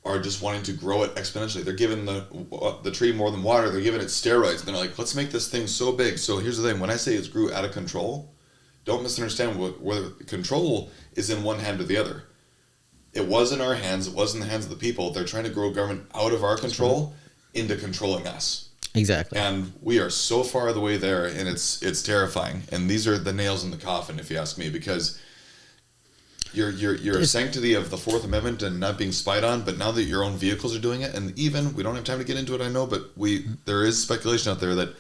Speaker 2: are just wanting to grow it exponentially. They're giving the tree more than water. They're giving it steroids. And they're like, let's make this thing so big. So here's the thing. When I say it grew out of control, don't misunderstand whether control is in one hand or the other. It was in our hands. It was in the hands of the people. They're trying to grow government out of our control into controlling us.
Speaker 1: Exactly.
Speaker 2: And we are so far the way there, and it's terrifying. And these are the nails in the coffin, if you ask me, because Your sanctity of the Fourth Amendment and not being spied on, but now that your own vehicles are doing it, and even, we don't have time to get into it, I know, but there is speculation out there that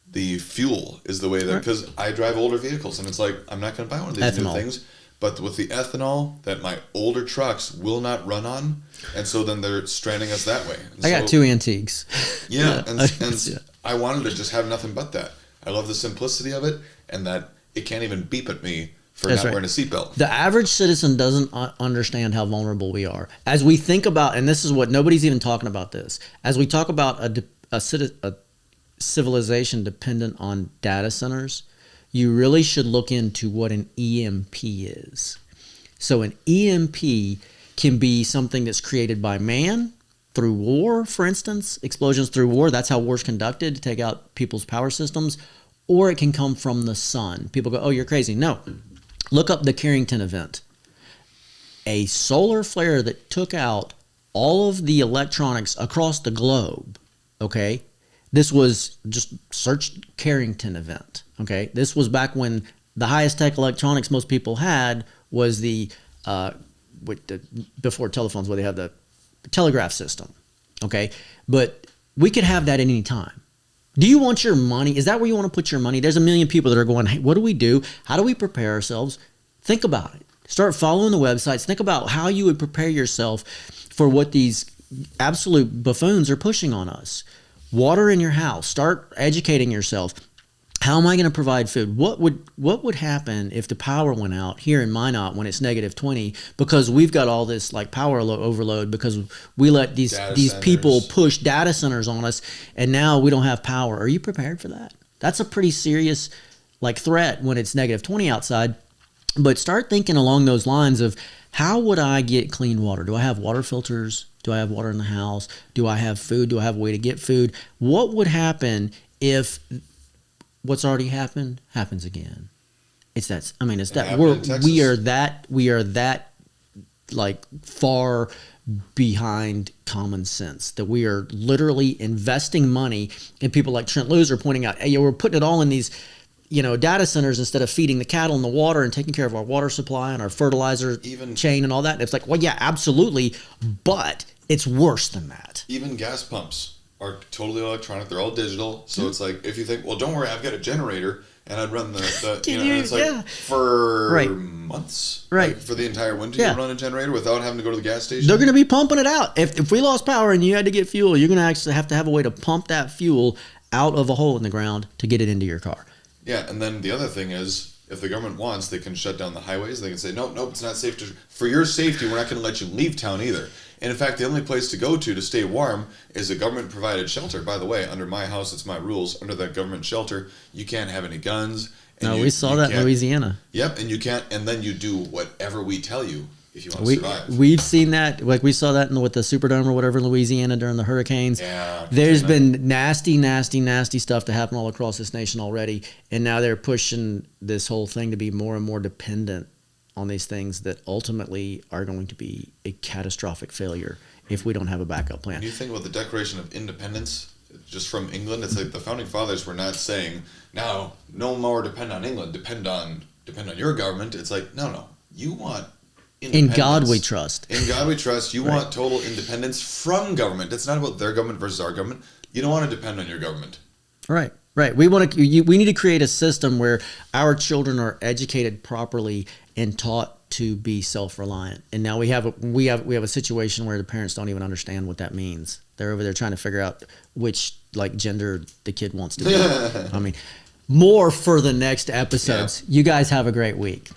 Speaker 2: the fuel is the way that, because I drive older vehicles, and it's like, I'm not going to buy one of these new things, but with the ethanol that my older trucks will not run on, and so then they're stranding us that way. And
Speaker 1: I got two Antiques.
Speaker 2: Yeah, and I wanted to just have nothing but that. I love the simplicity of it, and that it can't even beep at me for not wearing a seatbelt.
Speaker 1: The average citizen doesn't understand how vulnerable we are. As we think about, and this is what nobody's even talking about this, as we talk about a civilization dependent on data centers, you really should look into what an EMP is. So an EMP can be something that's created by man through war, for instance, explosions through war. That's how war's conducted, to take out people's power systems. Or it can come from the sun. People go, oh, you're crazy. No. Look up the Carrington event. A solar flare that took out all of the electronics across the globe, okay? This was, just search Carrington event, okay? This was back when the highest tech electronics most people had was before telephones, where they had the telegraph system, okay? But we could have that at any time. Do you want your money? Is that where you want to put your money? There's a million people that are going, hey, what do we do? How do we prepare ourselves? Think about it. Start following the websites. Think about how you would prepare yourself for what these absolute buffoons are pushing on us. Water in your house. Start educating yourself. How am I going to provide food? What would happen if the power went out here in Minot when it's negative 20 because we've got all this like power overload because we let these people push data centers on us and now we don't have power. Are you prepared for that? That's a pretty serious like threat when it's negative 20 outside. But start thinking along those lines of how would I get clean water? Do I have water filters? Do I have water in the house? Do I have food? Do I have a way to get food? What would happen if what's already happened happens again? We are that like far behind common sense that we are literally investing money, and people like Trent Lewis are pointing out, hey, we're putting it all in these data centers instead of feeding the cattle and the water and taking care of our water supply and our fertilizer chain and all that. And it's like, well, yeah, absolutely, but it's worse than that.
Speaker 2: Even gas pumps are totally electronic. They're all digital. So it's like, if you think, well, don't worry, I've got a generator and I'd run it's like for months,
Speaker 1: right?
Speaker 2: Like for the entire winter, you run a generator without having to go to the gas station.
Speaker 1: They're going to be pumping it out. If we lost power and you had to get fuel, you're going to actually have to have a way to pump that fuel out of a hole in the ground to get it into your car.
Speaker 2: Yeah, and then the other thing is, if the government wants, they can shut down the highways. They can say, nope, it's not safe to. For your safety, we're not going to let you leave town either. And in fact, the only place to go to stay warm is a government-provided shelter. By the way, under my house, it's my rules. Under that government shelter, you can't have any guns.
Speaker 1: We saw that in Louisiana.
Speaker 2: Yep, and you can't. And then you do whatever we tell you if you want to survive.
Speaker 1: We've seen that. Like we saw that with the Superdome or whatever in Louisiana during the hurricanes.
Speaker 2: Yeah,
Speaker 1: there's been nasty stuff to happen all across this nation already, and now they're pushing this whole thing to be more and more dependent on these things that ultimately are going to be a catastrophic failure if we don't have a backup plan.
Speaker 2: When you think about the Declaration of Independence, just from England, it's like the Founding Fathers were not saying, now, no more depend on England, depend on your government. It's like, no, you want
Speaker 1: in God we trust.
Speaker 2: In God we trust. You want total independence from government. It's not about their government versus our government. You don't want to depend on your government.
Speaker 1: Right. We need to create a system where our children are educated properly and taught to be self-reliant. And now we have a situation where the parents don't even understand what that means. They're over there trying to figure out which like gender the kid wants to be. I mean, more for the next episodes. Yeah. You guys have a great week.